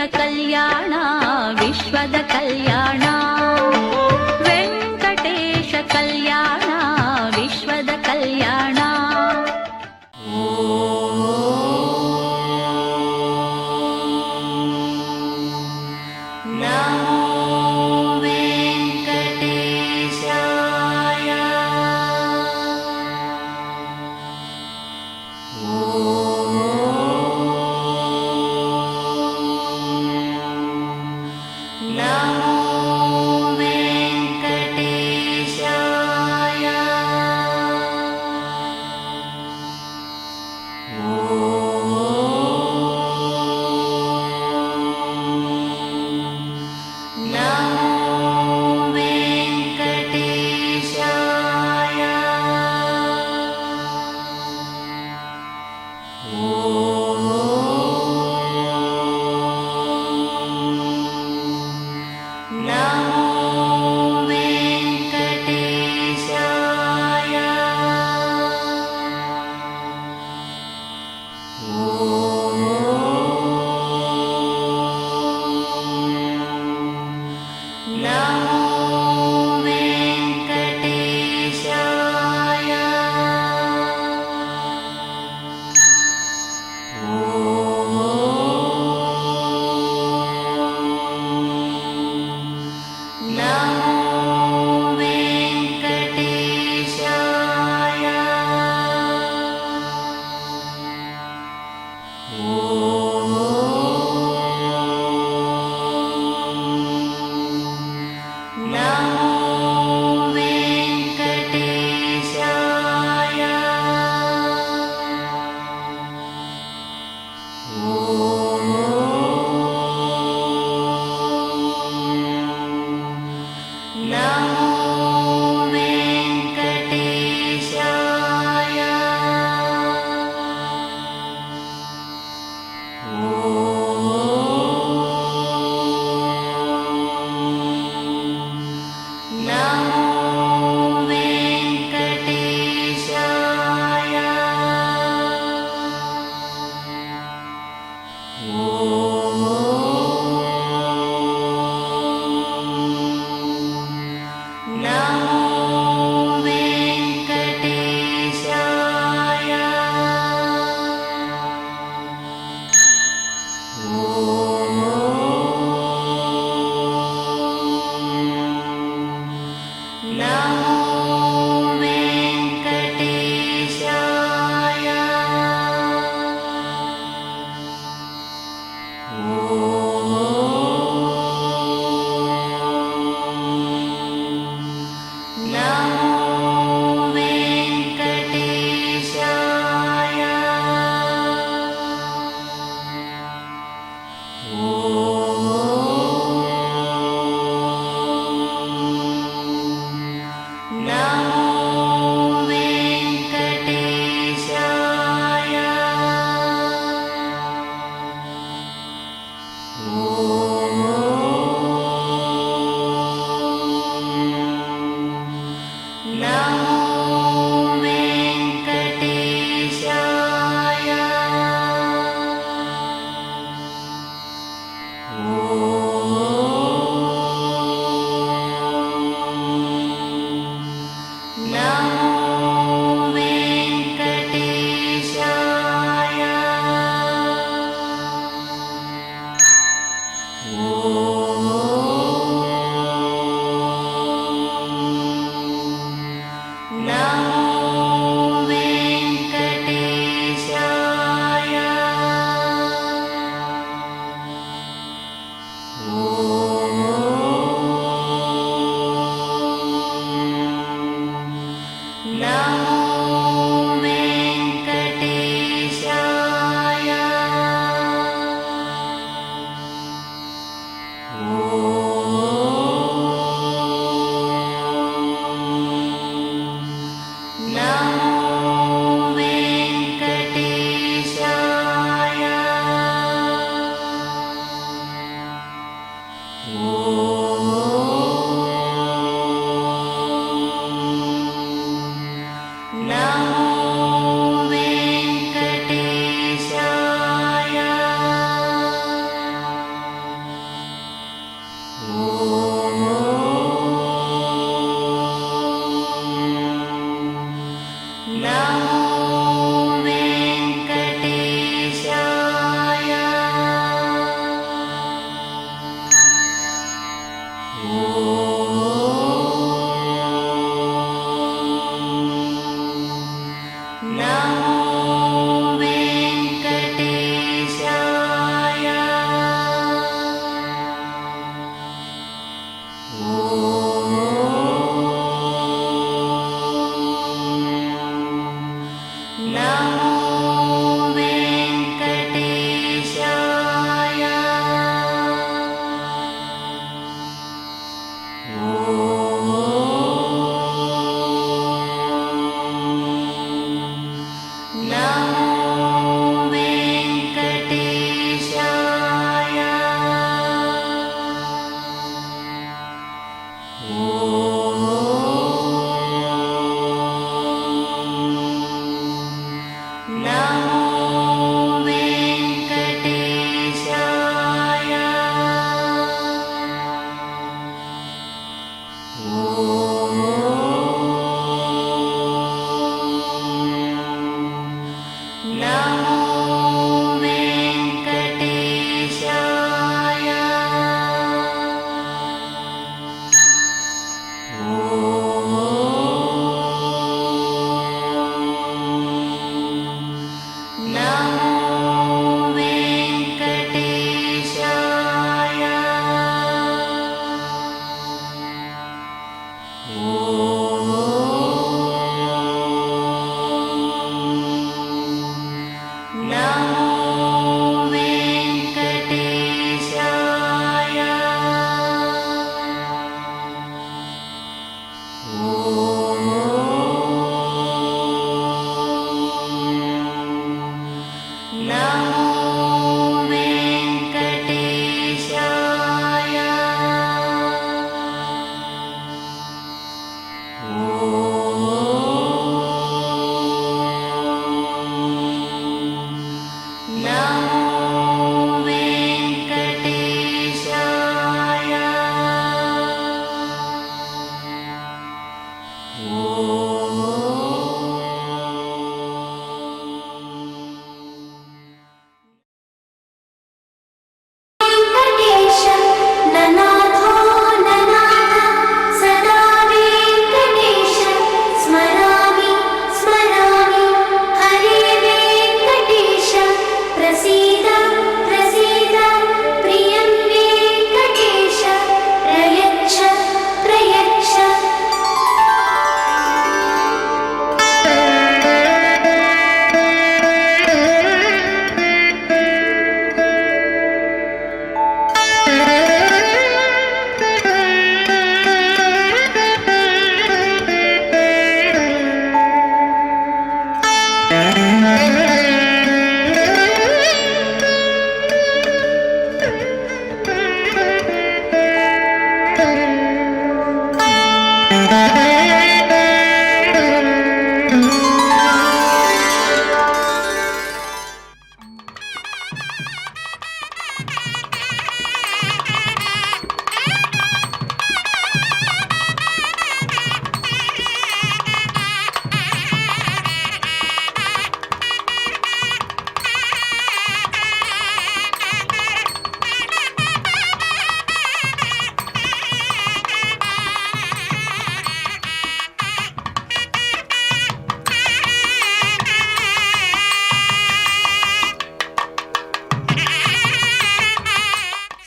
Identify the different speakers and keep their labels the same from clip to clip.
Speaker 1: ಕಲ್ಯಾಣ ವಿಶ್ವದ ಕಲ್ಯಾಣ ವೆಂಕಟೇಶ ಕಲ್ಯಾಣ ವಿಶ್ವದ ಕಲ್ಯಾಣ.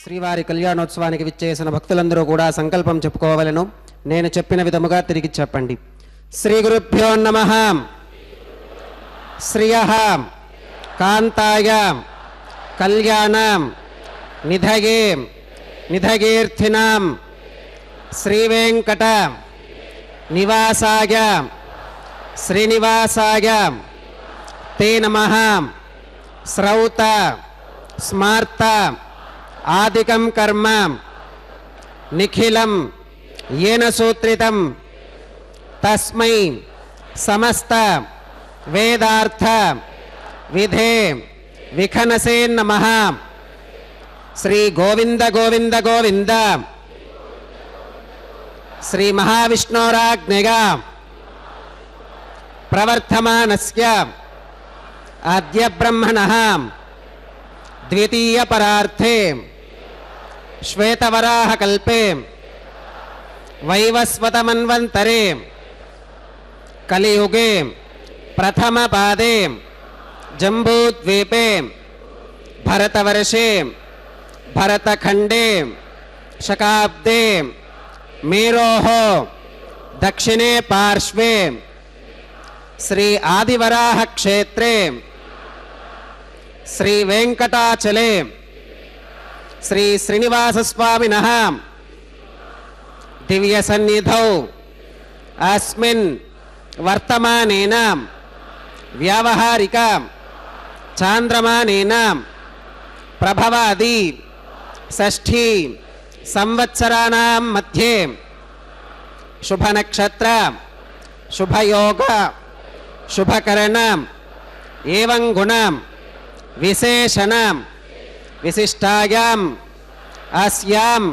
Speaker 2: శ్రీవారి కళ్యాణోత్సవానికి విచ్చేసిన భక్తులందరూ కూడా సంకల్పం చెప్పుకోవాలను. నేను చెప్పిన విధముగా తిరిగి చెప్పండి. శ్రీ గురుభ్యో నమః. శ్రియః కాంతాయ కళ్యాణం నిధయే నిధయేర్థినాం శ్రీవేంకట నివాసాయ శ్రీనివాసాయ తే నమః. శ్రౌత స్మార్త ఆదికం కర్మ నిఖిలం येन सूत्रितं तस्मै समस्त वेदार्थ विधे विखनसे नमः. श्री गोविंद गोविंद गोविंद श्री महाविष्णोराज्ञया ప్రవర్తమానస్య అద్య బ్రహ్మణః ద్వితీయ పరార్థే శ్వేతవరాహకల్పే వైవస్వతమన్వంతరే కలియుగే ప్రథమపాదే జంబూద్వీపే భరతవర్షే భరతఖండే శకాబ్దే మేరోః దక్షిణే పార్శ్వే శ్రీ ఆదివరాహ క్షేత్రే శ్రీ వెంకటాచలే శ్రీ శ్రీనివాసస్వామినః దివ్య సన్నిధౌ అస్మిన్ వర్తమానేన వ్యావహారిక చాంద్రమానేన ప్రభవాది షష్ఠీ సంవత్సరాణం మధ్యే శుభనక్షత్ర శుభయోగ శుభకరణ ఏవం గుణ విశేషణ విశిష్టాయాం అస్యాం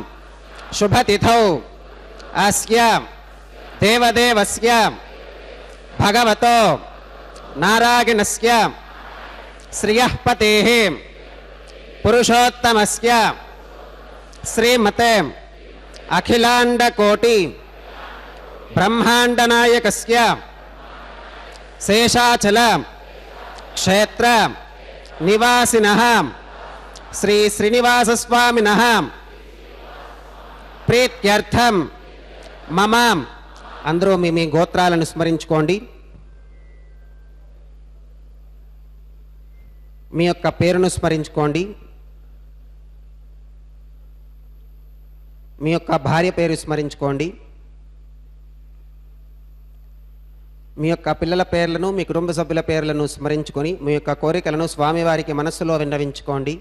Speaker 2: శుభతిథౌ అస్య దేవదేవస్య భగవతో నారాయణస్య శ్రియః పతేః పురుషోత్తమస్య శ్రీమతే అఖిలాండకోటి బ్రహ్మాండనాయకస్య శేషాచల క్షేత్ర నివాసినః శ్రీ శ్రీనివాసస్వామినః ప్రీత్యర్థం మమ అందరూ మీ గోత్రాలను స్మరించుకోండి. మీ యొక్క పేరును స్మరించుకోండి. మీ యొక్క భార్య పేరు స్మరించుకోండి. మీ యొక్క పిల్లల పేర్లను మీ కుటుంబ సభ్యుల పేర్లను స్మరించుకొని మీ యొక్క కోరికలను స్వామివారికి మనస్సులో విన్నవించుకోండి.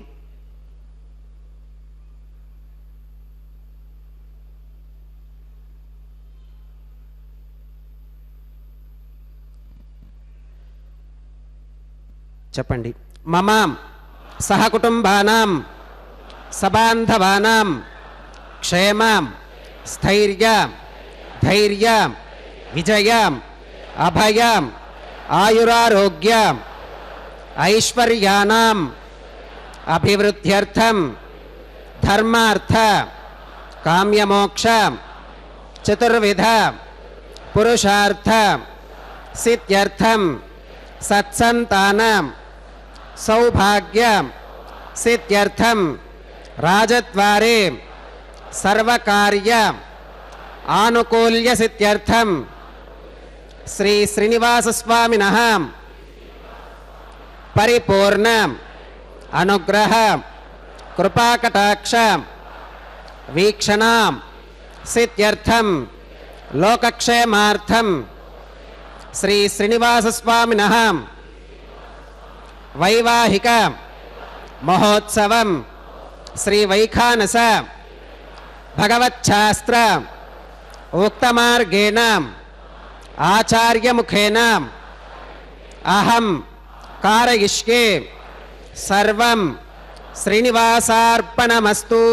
Speaker 2: చెప్పండి. మమ సహకుటుంబానాం సబాంధవానాం క్షేమ స్థైర్య ధైర్య విజయ అభయ ఆయురారోగ్య ఐశ్వర్యానాం అభివృద్ధ్యర్థం ధర్మార్థ కామ్యమోక్ష చతుర్విధ పురుషార్థ సిద్ధ్యర్థం సత్సంతాన సౌభాగ్య సిద్ధ్యర్థం రాజద్వారే సర్వకార్య ఆనుకూల్య సిద్ధ్యర్థం శ్రీ శ్రీనివాసస్వామినః పరిపూర్ణ అనుగ్రహ కృపాకటాక్ష వీక్షణ సిద్ధ్యర్థం లోకక్షేమార్థం శ్రీ శ్రీనివాసస్వామినః వైవాహిక మహోత్సవం శ్రీ వైఖానస భగవచ్ఛాస్త్ర ఉక్తమార్గేణ ఆచార్యముఖేన అహం కారయిష్యే సర్వం శ్రీనివాసార్పణమస్తు.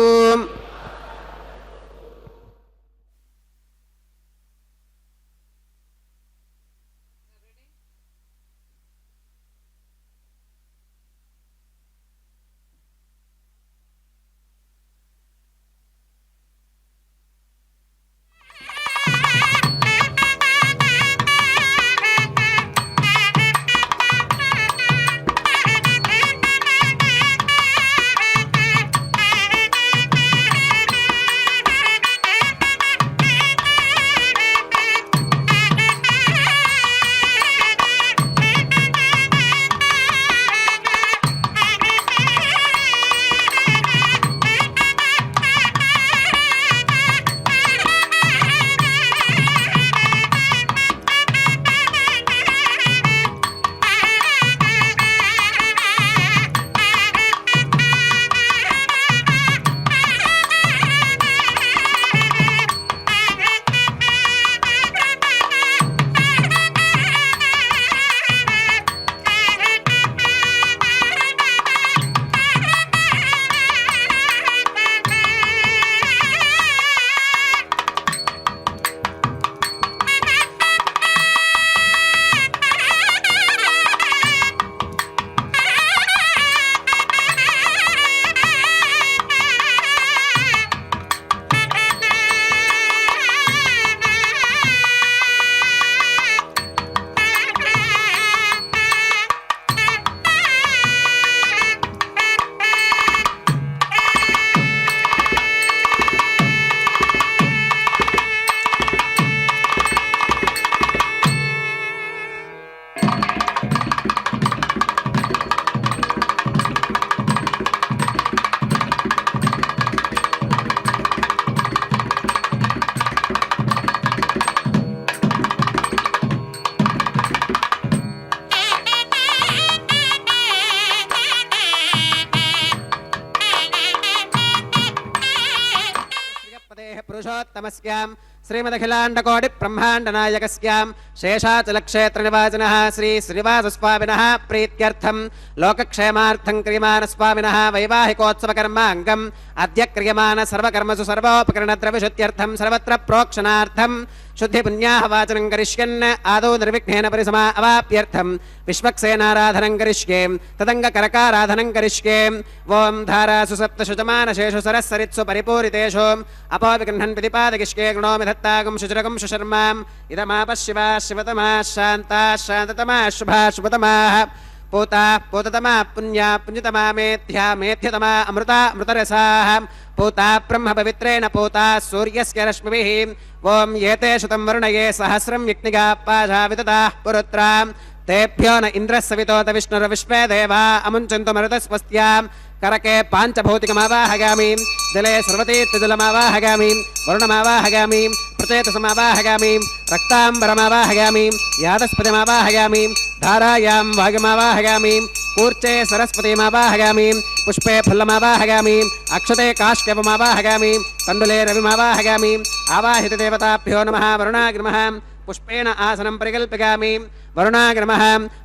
Speaker 2: పురుషోత్తమస్యాం శ్రీమదఖిలాండకోటి బ్రహ్మాండనాయకస్యాం శేషాచలక్షేత్రనివాసినః శ్రీ శ్రీనివాసస్వామినः ప్రీత్యర్థం లోకక్షేమార్థం క్రియమాన స్వామినः వైవాహికోత్సవకర్మాంగం అద్య క్రియమాన సర్వకర్మసు సర్వోపకరణద్రవ్యశుద్ధ్యర్థం సర్వత్ర ప్రోక్షణార్థం శుద్ధి పుణ్యాహ వాచనం కరిష్యన్ ఆదౌ నిర్విఘ్నేన పరిసమా అవాప్యర్థం విశ్వక్సేనారాధనం కరిష్యే తదంగ కరకారాధనం కరిష్యే ఓం ధారాసు సప్తశుజమానశేషు సరస్సరిత్సు పరిపూరితేషు అపోవిగృహన్ ప్రతిపాదకిష్కే గుణోమి దత్తాగం శుచిరగం శుశర్మాం ఇదమాప శివా శివతమా శాంతా శాంతతమా శుభా శుభతమా పూతా పూతతమా పుణ్యా పుణ్యతమా మేధ్యా మేధ్యతమా అమృతా అమృతరసాః పూతా బ్రహ్మ పవిత్రేణ పూతా సూర్యస్య రశ్మిభిః ఓం ఏతే శతం వరుణయే సహస్రం యజ్ఞిగా పాశా విదతాః పురుత్రా తేభ్యో న ఇంద్రः సవితోత విష్ణుర్విశ్వే దేవా అముంచంతు మరుతస్వస్త్యాం కరకే పాంచభౌతికమావాహగామి జలే సర్వతీర్థజలమావాహగామి వరుణమావాహగామి ప్రచేతసమావాహగామి రక్తాంబరమావాహగామి యాదస్పతిమావాహగామి ధారాయాం వాయుమావాహగామి కూర్చే సరస్వతీమావాహగామి పుష్పే ఫుల్లమావాహగామి అక్షతే కాశ్యపమావాహగామి తండులే రవిమావాహగామి ఆవాహిత దేవతాభ్యో నమః వరుణాగ్నిమః పుష్పేణ ఆసనం పరికల్పయామి వరుణాగ్నిమః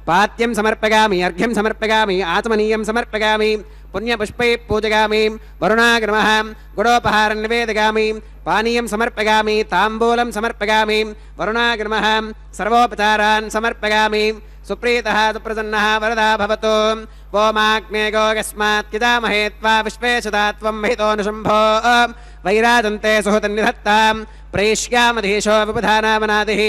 Speaker 2: పాత్యం సమర్పయామి అర్ఘ్యం సమర్పయామి ఆచమనీయం సమర్పయామి పుణ్యపుష్పై పూజయామి వరుణాగ్నిమః గుడోపహారం నివేదయామి పానీయం సమర్పయామి తాంబూలం సమర్పయామి వరుణాగ్నిమః సర్వోపచారాన్ సమర్పయామి సుప్రీతః సుప్రసన్నः వరదా భవతు ఓమాగ్నే గోగస్మాత్ యజామహే త్వా విశ్వే సదా త్వం మహితోనుశంభో వైరాజంతే సుహృతన్నిధత్తాం ప్రేష్యామధీశో విబుధానామనాదిః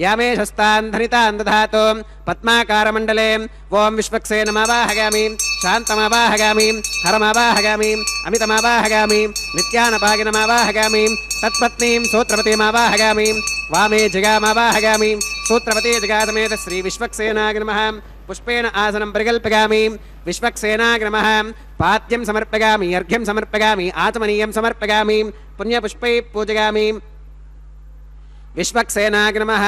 Speaker 2: యామేషస్తాన్ ధనితాన్ దధాతు పద్మాకారమండలే ఓం విశ్వక్సేనమావాహగామి శాంతమావాహగామి హరమావాహగామి అమితమావాహగామి నిత్యానపాగినమావాహగామి తత్పత్నీం సూత్రవతీమావాహగామి వామే జగామావాహగామి సూత్రవతీ జగాసమేత శ్రీ విశ్వక్సేనాగ్నిమః పుష్పేణ ఆసనం పరికల్పయామి విశ్వక్సేనాగ్నిమః పాద్యం సమర్పయామి అర్ఘ్యం సమర్పయామి ఆచమనీయం సమర్పయామి పుణ్యపుష్పై పూజయామి విశ్వక్సేనాగ్నిమః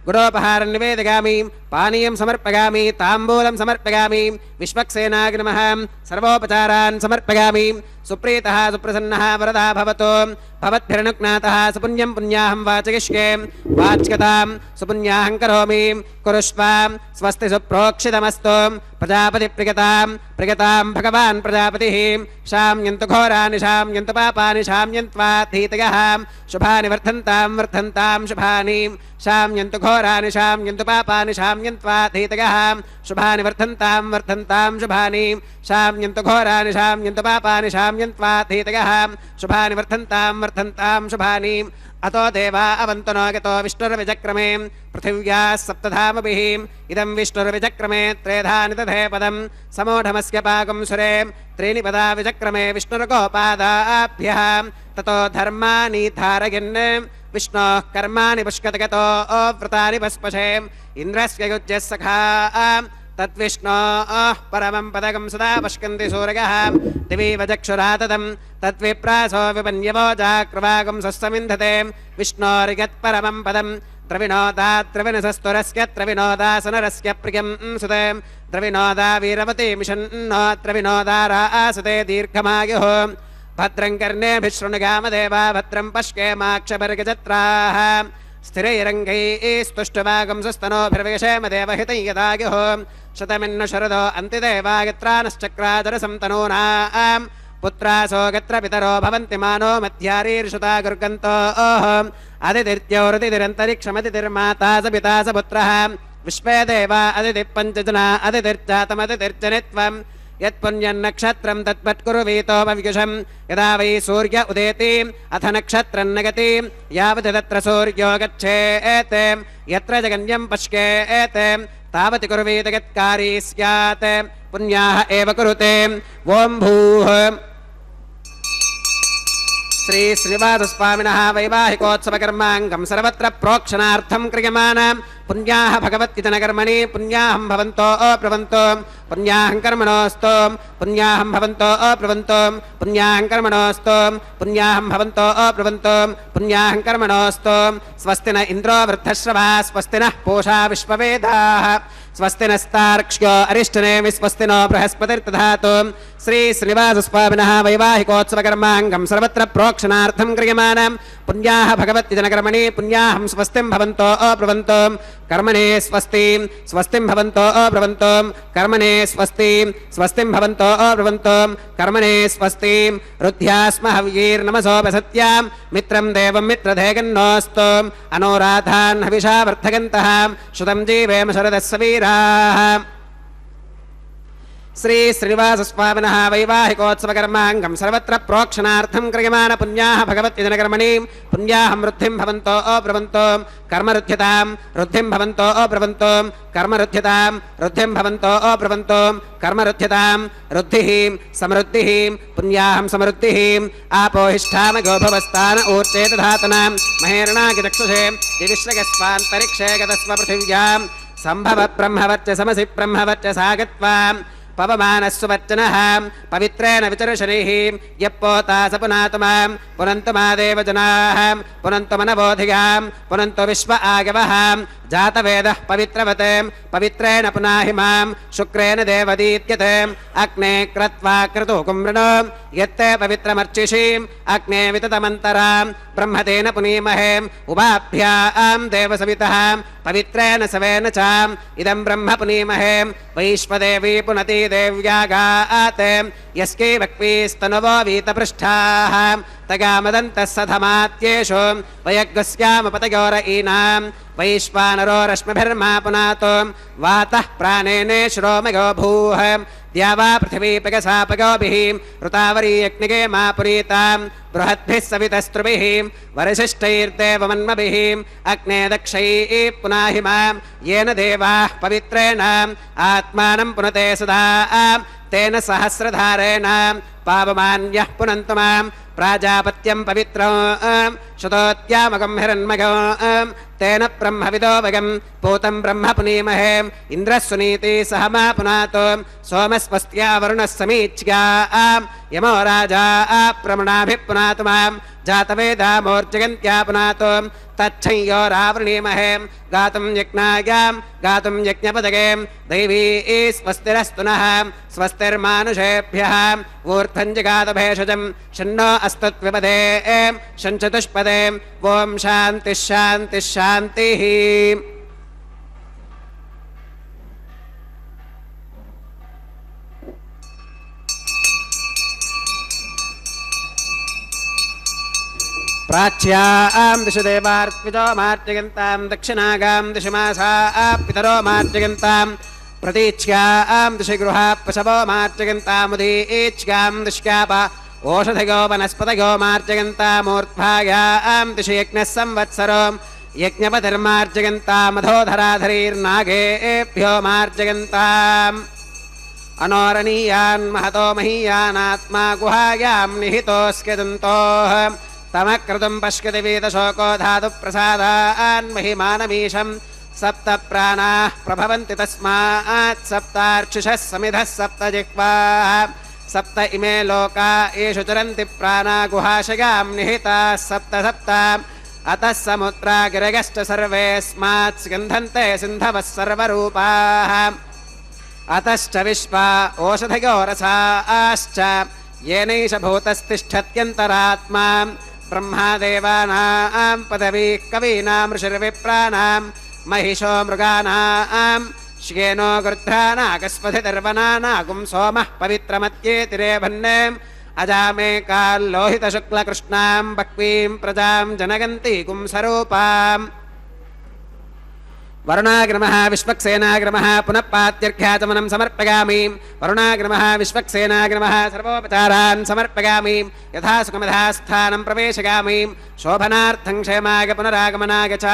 Speaker 2: గుడోపహారం నివేదయామి పానీయం సమర్పయామి తాంబూలం సమర్పయామి విశ్వక్సేనాగ్నిమః సర్వోపచారాన్ సమర్పయామి సుప్రీతః సుప్రసన్నः వరదా భవతు భవద్భిరనుజ్ఞాతः సుపుణ్యం పుణ్యాహం వాచయిష్యే వాచ్యతాం సుపుణ్యాహం కరోమి కురుష్వ స్వస్తి సుప్రోక్షితమస్తు ప్రజాపతి ప్రియతాం ప్రియతాం భగవాన్ ప్రజాపతిః శామ్యంతు ఘోరాని శామ్యంతు పాపాని శామ్యంత్వా ధీతయః శుభాని వర్ధంతాం వర్ధంతాం శుభాని శామ్యంతు ఘోరాని శామ్యంతు పాపాని శామ్యంత్వా ధీతయః శుభాని వర్ధంతాం వర్ధంతాం శుభాని శామ్యంతు ఘోరాని శామ్యంతు పాపాని శామ్యంత్వా ధీతయః శుభాని వర్ధంతాం వర్ధంతాం శుభాని అతో దేవా అవంతనో గతో విష్ణుర్విచక్రమే పృథివ్యాः సప్తధామభిः ఇదం విష్ణుర్విచక్రమే త్రేధాని తథే పదం సమూఢమస్య పాకం సురే త్రీణి పదా విచక్రమే విష్ణుర్గోపాదాభ్యः తతో ధర్మాని ధారయన్ విష్ణోః కర్మాణి పుష్కతగతో వ్రతాని పస్పశే ఇంద్రస్య యుజ్యः సఖా తద్విష్ణోః పరమం పదకం సదా పశ్యంతి సూరయः దివీవ చక్షురాతతం తద్విప్రాసో విపన్యవో జాక్రవాగం సస్సమింధతే విష్ణోర్యత్పరమం పదం ద్రవిణోదాద్రవిణసస్తురస్య ద్రవిణోదాసనరస్య ప్రియం సుతే ద్రవిణోదా వీరవతి మిషన్నో ద్రవిణోదారాసుతే దీర్ఘమాయుః భద్రం కర్ణేభిः శృణుగామదేవా భద్రం పశ్యేమాక్షపర్గజత్రాः స్థిరైరంగైస్తుష్టువాగం సుస్తనోభిర్విషేమ దేవహితం యదాయుః శతమిన్ను శరదో అంతిదేవాయత్రానశ్చక్రాచరసం తనూనాం పుత్రాసో గత్ర పితరో భవంతి మానో మధ్యారీర్షుతా గుర్గంతోః అదితిర్త్యోరతిరిరంతరిక్షమతిర్మాతా స పితా స పుత్రః విశ్వే దేవా అదితిః పంచజనా అదితిర్జాతమదితిర్జనిత్వం యత్పుణ్యన్నక్షత్రం తత్పత్కురు వీతోపవ్యుషం యదా వై సూర్య ఉదేతి అథ నక్షత్రం నగతి యావతి తత్ర సూర్యో గచ్ఛేత్ యత్ర జగన్యం పశ్యేత్ తావతి కుర్వీత యత్కారీ స్యాత్ పుణ్యాః ఏవ కురుతే ఓం భూః శ్రీ శ్రీనివాసస్వామినः వైవాహికోత్సవకర్మాంగం సర్వత్ర ప్రోక్షణార్థం క్రియమాణ पुण्याः भगवत्युतनकर्मणि पुण्याहं भवन्तो अब्रुवन्तो पुण्याहं कर्मणोऽस्तु पुण्याहं भवन्तो अब्रुवन्तो पुण्याहं कर्मणोऽस्तु पुण्याहं भवन्तो अब्रुवन्तो पुण्याहं कर्मणोऽस्तु स्वस्ति न इन्द्रो वृद्धश्रवा स्वस्ति नः पूषा विश्ववेदाः स्वस्ति नस्तार्क्ष्यो अरिष्टनेमि स्वस्ति नो बृहस्पतिर्दधातु श्री श्रीनिवासस्वामिनः वैवाहिकोत्सवकर्माङ्गं सर्वत्र प्रोक्षणार्थं क्रियमाणं पुण्याः भगवत्युतनकर्मणि पुण्याहं स्वस्तिं भवन्तो अब्रुवन्तो कर्मणे स्वस्ति स्वस्तिं भवन्तो अब्रुवन्तो कर्मणे स्वस्ति स्वस्तिं भवन्तो अब्रुवन्तो कर्मणे स्वस्ति रुद्ध्यास्म हव्यैर्नमसोपसत्यां मित्रं देवं मित्रधेगन्नोऽस्तु अनोराधान् हविषा वर्धगन्तः श्रुतं जीवेम शरदस्य वीराः श्री श्रीनिवासस्वामिनः वैवाहिकोत्सवकर्माङ्गं सर्वत्र प्रोक्षणार्थं क्रियमाण पुण्याः भगवत्युतनकर्मणि पुण्याहं वृद्धिं भवन्तो अब्रुवन्तो कर्मरुध्यतां वृद्धिं भवन्तो अब्रुवन्तो कर्मरुध्यतां वृद्धिं भवन्तो अब्रुवन्तो कर्मरुध्यतां वृद्धिः समृद्धिः पुण्याहं समृद्धिः आपोहिष्ठामगोभवस्तान ऊर्जे दधातनां महेरणागिचक्षुषे दिविश्रगस्वान्तरिक्षे गतस्व पृथिव्यां सम्भव ब्रह्मवर्चसमसि ब्रह्मवर्चसागत्वाम् पवमानस्सुवच्चनः पवित्रेण विचर्षणैः यः पोता स पुनातु मां पुनन्तु मा देवजनाः पुनन्तु मनवोधियां पुनन्तु विश्व आगवः जातवेदः पवित्रवते पवित्रेण पुनाहि मां शुक्रेण देवदीत्यते अग्ने क्रत्वा क्रतु कुम्रणो यत्ते पवित्रमर्चिषीम् अग्ने विततमन्तरां ब्रह्मतेन पुनीमहे उभाभ्यां देवसवितः पवित्रेण सवेन चाम् इदं ब्रह्म पुनीमहे वैश्वदेवी पुनति देव्यागाते यस्कै वक्वीस्तनुवो वीतपृष्ठाः तगामदन्तः सधमात्येषु वयग्स्यामपतयोर ईनां वैश्वानरो रश्मिभिर्मा पुनातो वातः प्राणेने श्रोमयो भूः द्यावा पृथिवी पगसापगोभिः ऋतावरी यज्ञगे मा पुरीतां बृहद्भिः सवितस्त्रुभिः वरिशिष्टैर्देवमन्मभिः अग्ने दक्षैः पुनाहि मां येन देवाः पवित्रेण आत्मानं पुनते सदा तेन सहस्रधारेण पावमान्यः पुनन्तु मां प्राजापत्यं पवित्रं शतोत्यामगं हिरण्मगं तेन ब्रह्मविदो वयं पूतं ब्रह्म पुनीमहे इन्द्रः सुनीति सह मा पुनातो सोमस्वस्त्या वरुणः समीच्या यमो राजा प्रमणाभिः पुनातु मां जातवेदामोर्जगन्त्या पुनातो तच्छंयोरावृणीमहे गातुं यज्ञायां गातुं यज्ञपदगे दैवी स्वस्तिरस्तु नः स्वस्तिर्मानुषेभ्यः ऊर्ध्वं जगातभेषजं शन्नो अस्तत्विपदे शञ्चतुष्पदे ॐ शान्तिः शान्तिः शान्तिः प्राच्यां दिशि देवार्पितो मार्जयन्तां दक्षिणागां दिशि मासाः पितरो मार्जयन्तां प्रतीच्यां दिशि गृहाः पशवो मार्जयन्तामुदीच्यां दिश्याप ओषधयो वनस्पतयो मार्जयन्तामूर्ध्वायां दिशि यज्ञः संवत्सरो यज्ञपतिर्मार्जयन्तामधोधराधरीर्नागेभ्यो मार्जयन्ताम् अनोरणीयान् महतो महीयानात्मा गुहायां निहितोऽस्यदन्तोः तमक्रतुं पश्यति वीतशोको धातु प्रसादान् महिमानमीशं सप्त प्राणाः प्रभवन्ति तस्मात् सप्तार्चिषः समिधः सप्त जिह्वाः सप्त इमे लोका येषु चरन्ति प्राणा गुहाशयां निहिताः सप्त सप्त अतः समुद्रा गिरगश्च सर्वेऽस्मात् स्यन्धन्ते सिन्धवः सर्वरूपाः अतश्च विश्वा ओषधयो रसाश्च येनैष भूतस्तिष्ठत्यन्तरात्मा ब्रह्मादेवानां पदवीः कवीनां ऋषिर्विप्राणां महिषो मृगाणां श्येनो गृध्रानागस्पतिर्वनानागुं सोमः पवित्रमत्येतिरेभन्ने अजामे काल्लोहितशुक्लकृष्णां बह्वीं प्रजां जनगन्तीकुं स्वरूपाम् वरुणाग्रमः विश्वक्सेनाग्रमः पुनः पात्यर्घ्याचमनं समर्पयामि वरुणाग्रमः विश्वक्सेनाग्रमः सर्वोपचारान् समर्पयामि यथा सुखमधास्थानं प्रवेशयामि शोभनार्थं क्षेमाय पुनरागमनाय च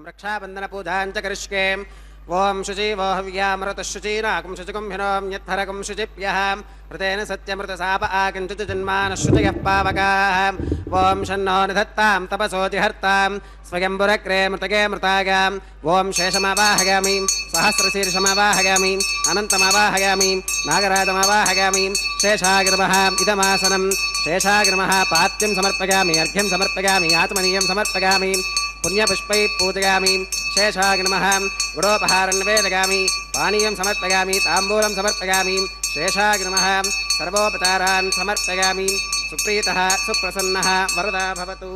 Speaker 2: रक्षाबन्धनपूजां च करिष्ये ॐ शुचिवो हव्यामृतः शुचीनाकं शुचिकुम्भिनोऽन्यत्फरकं शुचिभ्यः ऋतेन सत्यमृतसाप आकिञ्चुजन्मानः शुचयः पावकाः ॐ शन्नो निधत्तां तपसोऽतिहर्तां स्वयम्बुरक्रे मृतके मृतागां ॐ शेषमावाहयामि सहस्रशीर्षमावाहयामि अनन्तमावाहयामि नागराजमावाहयामि शेषागिर्मः इदमासनं शेषागिर्मः पात्यं समर्पयामि अर्घ्यं समर्पयामि आत्मनीयं समर्पयामि पुण्यपुष्पैः पूजयामि शेषाग्नमः गुडोपहारं निवेदयामि पानीयं समर्पयामि ताम्बूलं समर्पयामि शेषाग्नमः सर्वोपचारान् समर्पयामि सुप्रीतः सुप्रसन्नः वरदा भवतु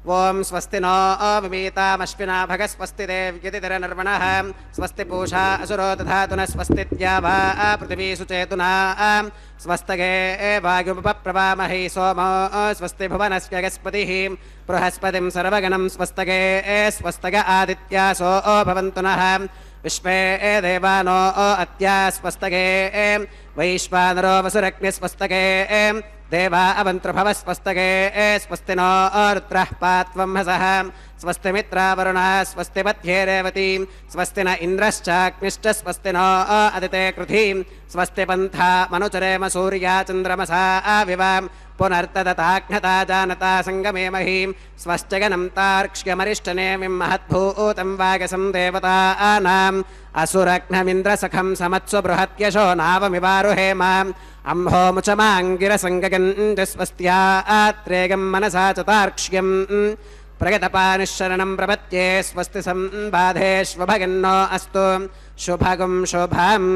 Speaker 2: ॐ स्वस्ति नो विमीतामश्विना भगस्वस्ति देव्यतिरनर्वणः स्वस्ति पूषा असुरो दधातु न स्वस्तित्या वा पृथिवी सुचेतुना स्वस्तगे वायुमुपप्रवामहे सोमो स्वस्ति भुवनस्य गस्पतिः बृहस्पतिं सर्वगणं स्वस्तगे स्वस्तग आदित्यासो भवन्तु नः विश्वे देवानो अत्या स्वस्तगे वैश्वानरो वसुरग्निस्वस्तगे देवा अवन्त्रभवस्वस्तगे स्वस्ति नो रुद्रः पात्वं हसः स्वस्ति मित्रावरुणः स्वस्ति पत्ये रेवती स्वस्ति न इन्द्रश्चाग्निश्च स्वस्ति नो अदिते कृधिं स्वस्ति पन्था मनुचरेम सूर्या चन्द्रमसा आविवां पुनर्तदताघ्नता जानता सङ्गमे महीं स्वश्चगनं तार्क्ष्यमरिष्टनेमिं महद्भूतं वागसं देवतानाम् असुरघ्नमिन्द्रसखं समत्सु बृहत्यशो नावमिवारुहेमाम् अम्भोमुचमाङ्गिरसङ्गगन्धस्वस्त्या आत्रेयं मनसा च तार्क्ष्यम् प्रगतपानिशरणं प्रपत्ये स्वस्ति सम्बाधेष्वभगन्नो अस्तु शुभगं शुभम्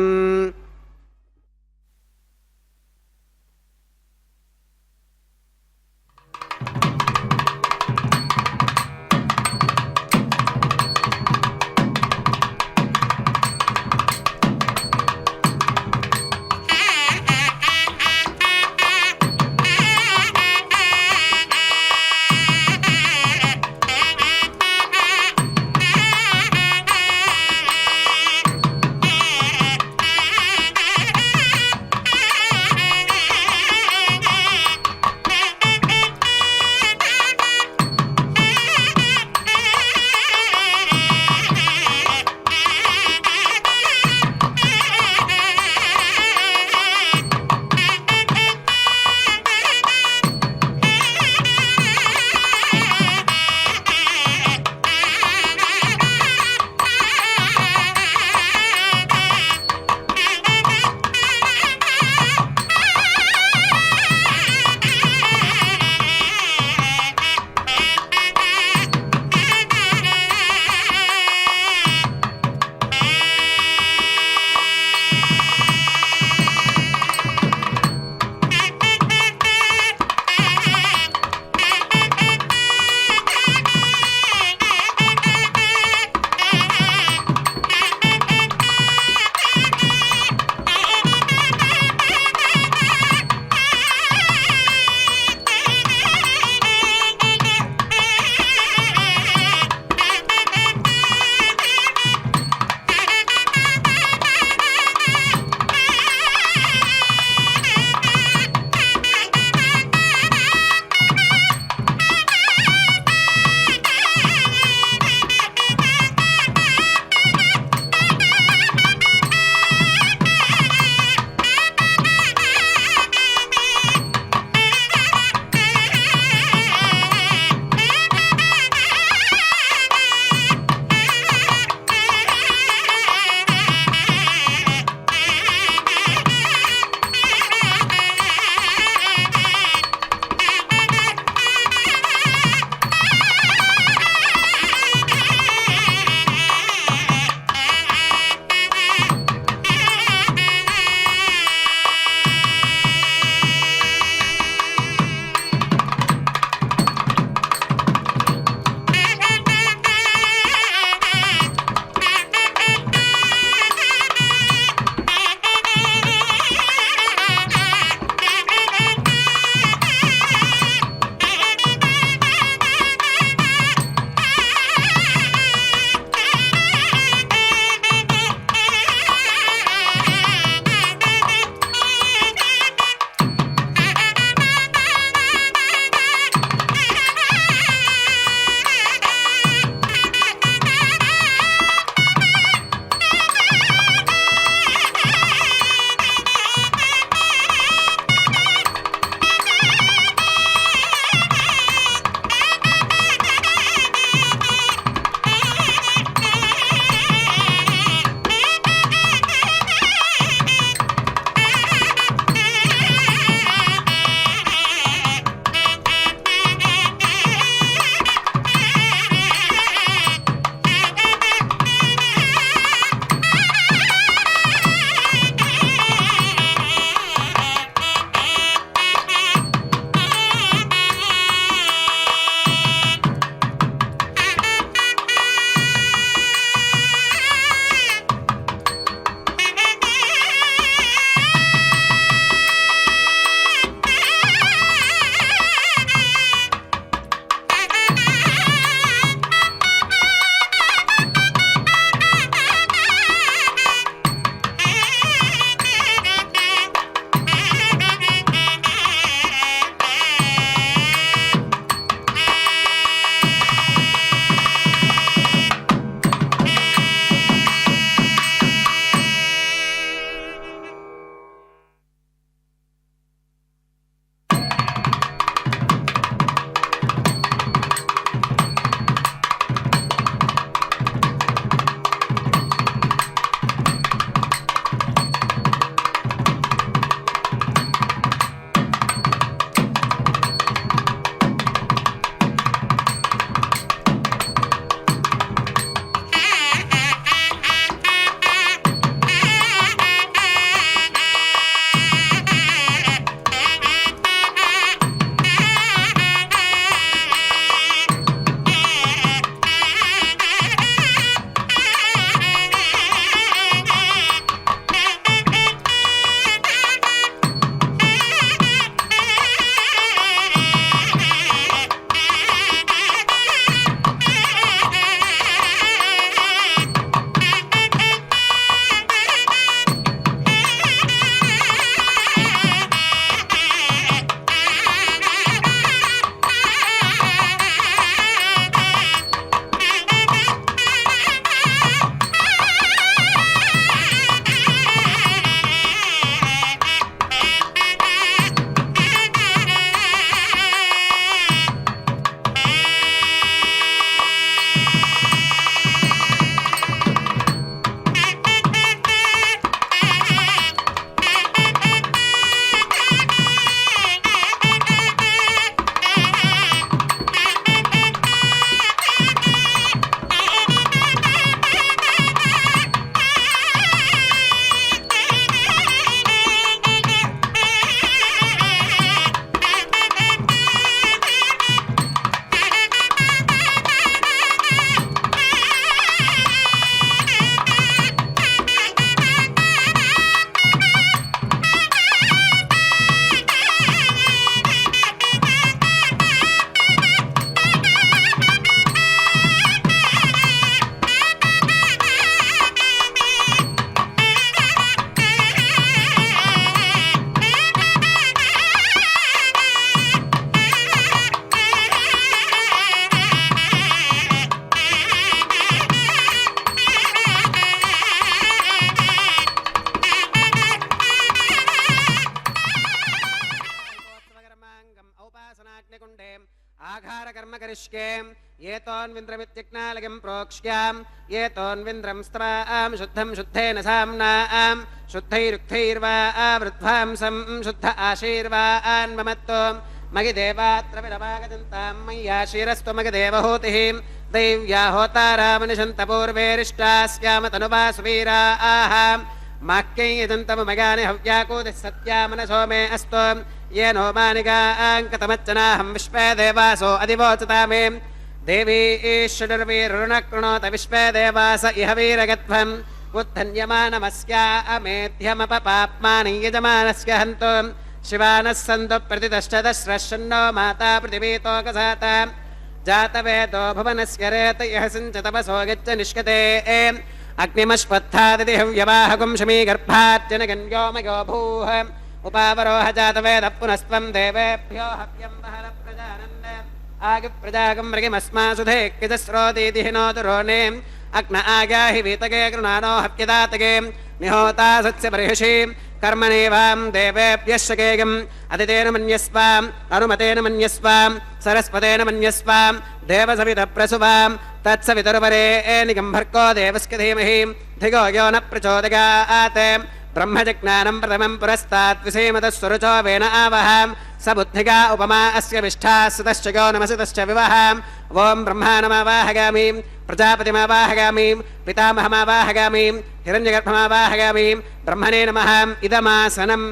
Speaker 2: उपासनाग्निकुण्डे आघारकर्म करिष्ये एतोऽन्विन्द्रमित्यज्ञालयं प्रोक्ष्याम् एतोऽन्विन्द्रं स्तवां शुद्धं शुद्धेन साम्नां शुद्धैरुक्थैर्वा वृद्ध्वांसं शुद्ध आशीर्वान् ममत्तो मयि देवात्र विरमागजन्तां मय्याशीरस्तु मयि देवहूतिः दैव्या होतारामनिशन्तपूर्वेरिष्टास्याम तनुवा सुवीराः माक्यै यजन्तममगानि हव्याकूतिः सत्यामनसो मे अस्तु येनो मानिकाङ्कतमच्चनाहं विश्वे देवासो अधिवोचता मे देवी ईश्वरुर्वीरुणकृणोत विश्वे देवास इह वीरगध्वम् उत्थन्यमानमस्या अमेध्यमपपाप्मानि यजमानस्य हन्तु शिवानः सन्तु प्रतिदश्चदश्रश्नो माता पृथिवीतोकसात जातवेदो भुवनस्य रेत इह सिञ्चतपसो गच्छ निष्कते अग्निमश्वत्थादिति हव्यवाहकुं शमीगर्भार्जनगन्योमयो भूः उपावरोह जातवेदः पुनस्त्वं देवेभ्यो हव्यं वहर प्रजानन् आगिप्रजागं मृगिमस्मासुधे किजस्रोतीति हिनोतुरोणे अग्न आगाहि वीतगे गृणानो हव्यदातगे निहोता सत्स्य बर्हिषि कर्मणेवां देवेभ्यः शकेयम् अदितेन मन्यस्वाम् अनुमतेन मन्यस्वाम् सरस्वतेन मन्यस्वाम् देवसवितप्रसुवां तत्सवितुर्वरेणिगम्भर्को देवस्य धीमहि धिगो यो न प्रचोदयात् ब्रह्मजज्ञानं प्रथमं पुरस्तात् विसेमतः सुरुचो वेन आवहां स बुद्धिगा उपमा अस्य विष्ठा सुतश्च यो नमसितश्च विवहाम् ॐ ब्रह्माणमावाहगामि प्रजापतिमावाहगामि पितामहमावाहगामि हिरण्यगर्भमावाहगामि ब्रह्मणे नमः इदमासनम्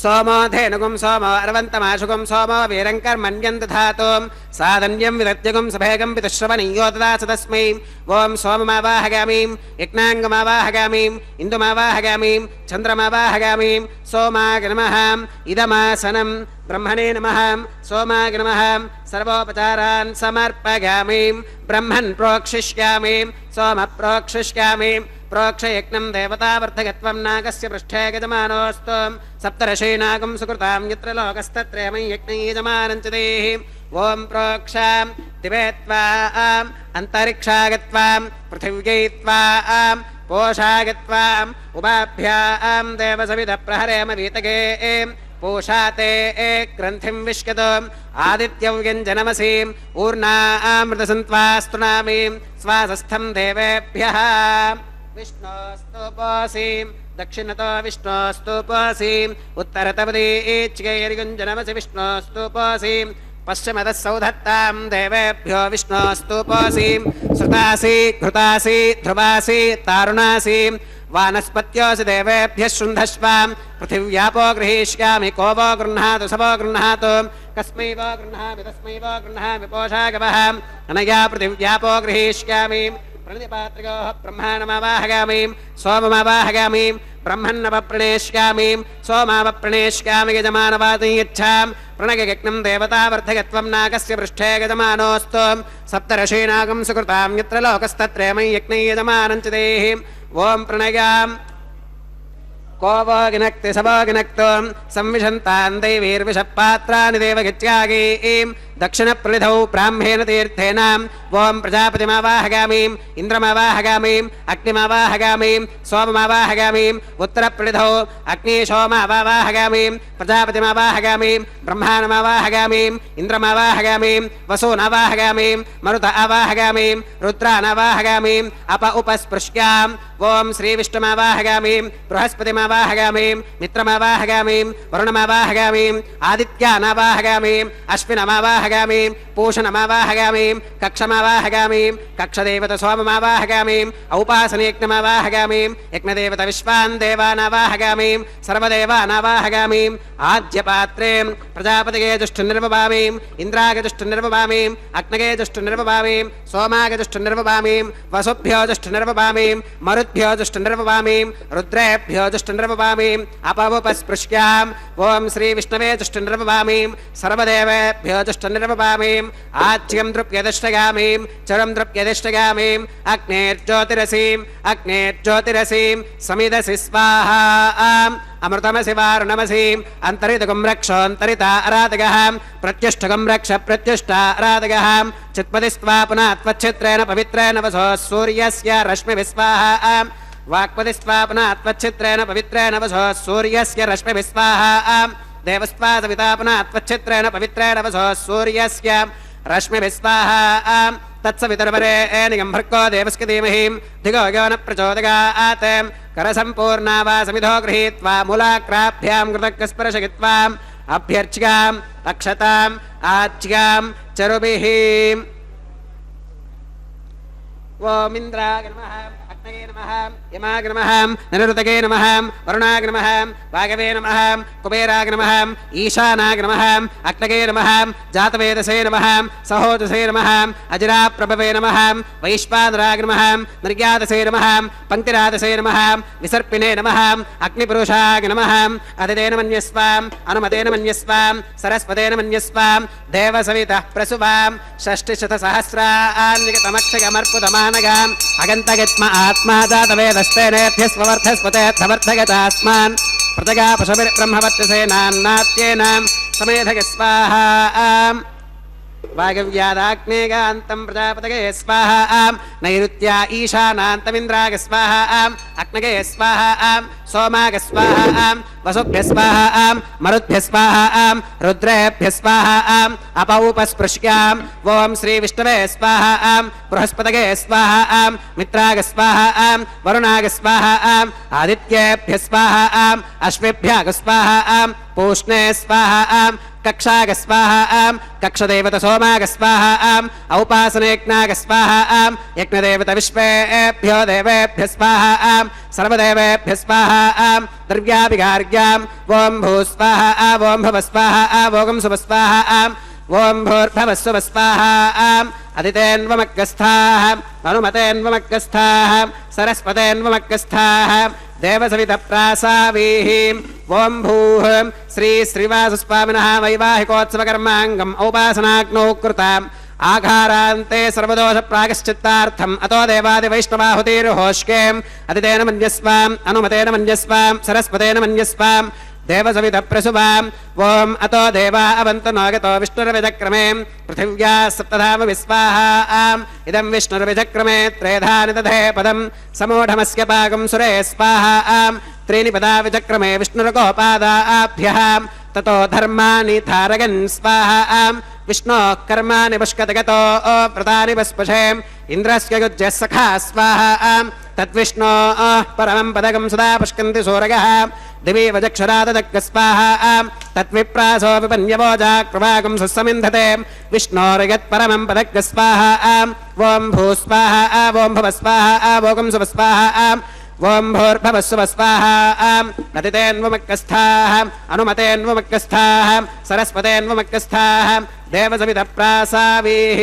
Speaker 2: सोमो धेनुगुं सोमो अर्वन्तमाशुगुं सोमो वीरङ्कर्मण्यं दधातु साधन्यं विदत्यगुं सभेगं पितुश्रवणीयो ददास तस्मै ॐ सोममावाहगामि यज्ञाङ्गमावाहगामि इन्दुमावाहगामि चन्द्रमावाहगामि सोमाय नमः इदमासनं ब्रह्मणे नमः सोमाय नमः सर्वोपचारान् समर्पयामि ब्रह्मन् प्रोक्षिष्यामि सोम प्रोक्षिष्यामि प्रोक्षयज्ञं देवतावर्धकत्वं नागस्य पृष्ठे गजमानोऽस्तु सप्तर्षीनागं सुकृतां यत्र लोकस्तत्रयमं यज्ञं यजमानं च देहि ॐ प्रोक्षां दिवे त्वां अन्तरिक्षागत्वां पृथिव्यै त्वां पोषागत्वाम् उपाभ्यां देवसविधप्रहरेम वीतगे पूषाते ग्रन्थिं विश्कतो आदित्यव्यञ्जनमसीम् ऊर्णामृतसन्त्वास्तुनामि स्वासस्थं देवेभ्यः विष्णोस्तुपोऽसीम् दक्षिणतो विष्णोस्तुपोऽसीम् उत्तरतपदीच्यैर्युञ्जनमसि विष्णोस्तुपोऽसीम् पश्चिमतः सौधत्तां देवेभ्यो विष्णोस्तुपोऽसीम् श्रुतासि घृतासि ध्रुवासि तारुणासि वानस्पत्योऽसि देवेभ्यः शृन्धस्वाम् पृथिव्यापो गृहीष्यामि को वो गृह्णातु स वो गृह्णातु कस्मै वो गृह्णामि तस्मै वो गृह्णामि पोषागवः अनया पृथिव्यापो गृहीष्यामि प्रणिपात्रियोः ब्रह्माणमावाहगामि सोममावाहगामि ब्रह्मन्नवप्रणेष्यामि सोमावप्रणेष्यामि यजमानवादं यच्छां प्रणगयज्ञं देवतावर्धकत्वं नागस्य पृष्ठे गजमानोऽस्तु सप्तर्षीनागं सुकृतां यत्र लोकस्तत्रयमं यज्ञं यजमानं च देहि ॐ प्रणयाम् को वो गिनक्ति स वो गिनक्तो संविशन्तान् दैवीर्विषपात्राणि देवगत्यागीं दक्षिणप्रलिधौ ब्राह्मेण तीर्थेन ॐ प्रजापतिमावाहगामि इन्द्रमावाहगामि अग्निमावाहगामि सोममावाहगामि उत्तरप्रलिधौ अग्निशोमावाहगामि प्रजापतिमावाहगामि ब्रह्माणमावाहगामि इन्द्रमावाहगामि वसूनावाहगामि मरुत आवाहगामि रुद्रानावाहगामि अप उपस्पृश्याम् ॐ श्रीविष्णुमावाहगामि बृहस्पतिमावाहगामि मित्रमावाहगामि वरुणमावाहगामि आदित्यानावाहगामि अश्विनमावाहगामि पूषणमावाहगामि कक्षमावाहगामि कक्षदेवत सोममावाहगामि औपासनयज्ञमावाहगामि यज्ञदेवत विश्वान् देवानावाहगामि सर्वदेवानावाहगामि आद्यपात्रे प्रजापतिगे जुष्टुर्निर्वपामि इन्द्रागे जुष्टुर्निर्वपामि अग्नगे जुष्टुर्निर्वपामि सोमागे जुष्टुर्निर्वपामि वसुभ्यो जुष्टुर्निर्वपामि मरुद्भ्यो जुष्टुर्निर्वपामि रुद्रेभ्यो जुष्टुर्निर्वपामि अपवुपस्पृश्याम् ॐ श्रीविष्णवे जुष्टुर्निर्वपामि सर्वदेवेभ्यो जुष्टुर्निर्वपामि आज्यं द्रुप्यदिष्टगामि चरं द्रुप्यदिष्टगामि अग्नेर्ज्योतिरसीं समिदसि स्वाहा अमृतमसि वारुणमसीम् अन्तरितगं रक्षोऽन्तरिता आराधगः प्रत्युष्टगं रक्ष प्रत्युष्टा आराधगः चित्पदि स्वा पुनः त्वच्छित्रेण पवित्रेण वसो सूर्यस्य रश्मिभिस्वाहा वाक्पदि स्वा पुनः त्वच्छित्रेण पवित्रेण वसो सूर्यस्य रश्मिभिस्वाहा देवस्त्वा सविता पुनः त्वच्छित्रेण पवित्रेण वसो सूर्यस्य रश्मिभिः स्वाहा तत्सवितुर्वरेण्यं भर्गो देवस्य धीमहि धियो यो न प्रचोदयात् करसम्पूर्णा वा समिधो गृहीत्वा मूलाग्राभ्यां कृतज्ञस्पर्शयित्वा अभ्यर्च्याम् अक्षताम् आज्यां चरुभिः ओम इंद्राय नमः अग्नये नमः यमाय नमः नरुतगे नमः वरुणाय नमः वागवे नमः कुबेराय नमः ईशानाय नमः अग्नये नमः जातवेदसे नमः सहोदसे नमः अजराप्रभवे नमः वैश्वानराय नमः निर्यातसे नमः पंक्तिरातसे नमः विसर्पिणे नमः अग्निपुरुषाय नमः अदितेन मन्यस्वाम् अनुमतेन मन्यस्वाम् सरस्वतेन स्वयं देवसवितः प्रसुवां षष्टिशतसहस्रान्यतमक्षयमर्पुतमानगाम् अगन्तगत्म आत्मा जातवेदस्तेनेभ्यस्वर्धस्पतेऽर्थवर्धगतास्मान् प्रजगापशुभिर्ब्रह्मवर्चसेनान्नात्येनां समेधग स्वाहा वागव्यादाग्नेगान्तं प्रजापतये स्वाहा नैऋत्या ईशानान्तमिन्द्राग स्वाहा अग्नगे स्वाहा सोमाग स्वाहा वसुभ्य स्वाहा मरुद्भ्य स्वाहा रुद्रेभ्य स्वाहा अपौपस्पृश्याम् ओं श्री विष्णवे स्वाहा बृहस्पतये स्वाहा मित्राग स्वाहा वरुणाग स्वाहा आदित्येभ्य स्वाहा अश्विभ्याग स्वाहा पूष्णे स्वाहा कक्षाग स्वाहा कक्षदेवत सोमाग स्वाहा औपासनेज्ञाग स्वाहा यज्ञदेवत विश्वेभ्यो देवेभ्य स्वाहा सर्वदेवेभ्य स्वाहा द्रव्याभिगार्ग्याम् ओं भूस्वाहा ओं भवस्वाहा ओं सुवस्वाहा ओं भूर्भवस्वस्वाहा अदितेन्वमग्गस्थाः अनुमतेन्वमग्गस्थाः सरस्वतेन्वमग्गस्थाः देवसवितप्रासावीः ओं भूः श्री श्रीवासस्वामिनः वैवाहिकोत्सवकर्माङ्गम् औपासनाग्नौ कृताम् आघारान्ते सर्वदोष प्रायश्चित्तार्थम् अतो देवादिवैष्णवाहुतिर्होष्केम् अदितेन मन्यस्वाम् अनुमतेन मन्यस्वाम् सरस्वतेन मन्यस्वाम् देवसवितः प्रसुवाम् ओं अतो देवा अवन्तु नागतो विष्णुर्विजक्रमे पृथिव्या सप्तधाम विस्वाहा इदं विष्णुर्विजक्रमे त्रेधानि दधे पदं समूढमस्य पाकं सुरे स्वाहा त्रीणि पदा विचक्रमे विष्णुर्गोपादाभ्यः ततो धर्माणि थारगन् स्वाहा विष्णोः कर्माणि पुष्कतगतो व्रतानि वस्पशे इन्द्रस्य युज्यः सखा स्वाहा तद्विष्णोः परमं पदकं सदा पुष्कन्ति सूरयः दिवि वजक्षराददग्ग स्वाहा तद्विप्रासो विपन्यवोजाकृवागं सुसमिन्धते विष्णोर्यत्परमं पदग्ग स्वाहा ओं भूस्वाहा ओं भवस्वाहा ओं सुवस्वाहा ओं भूर्भवस्वस्वाहा अदितेन्वमग्गस्थाः अनुमतेन्वमग्गस्थाः सरस्वतेन्वमग्गस्थाः देवसवितः प्रासावीः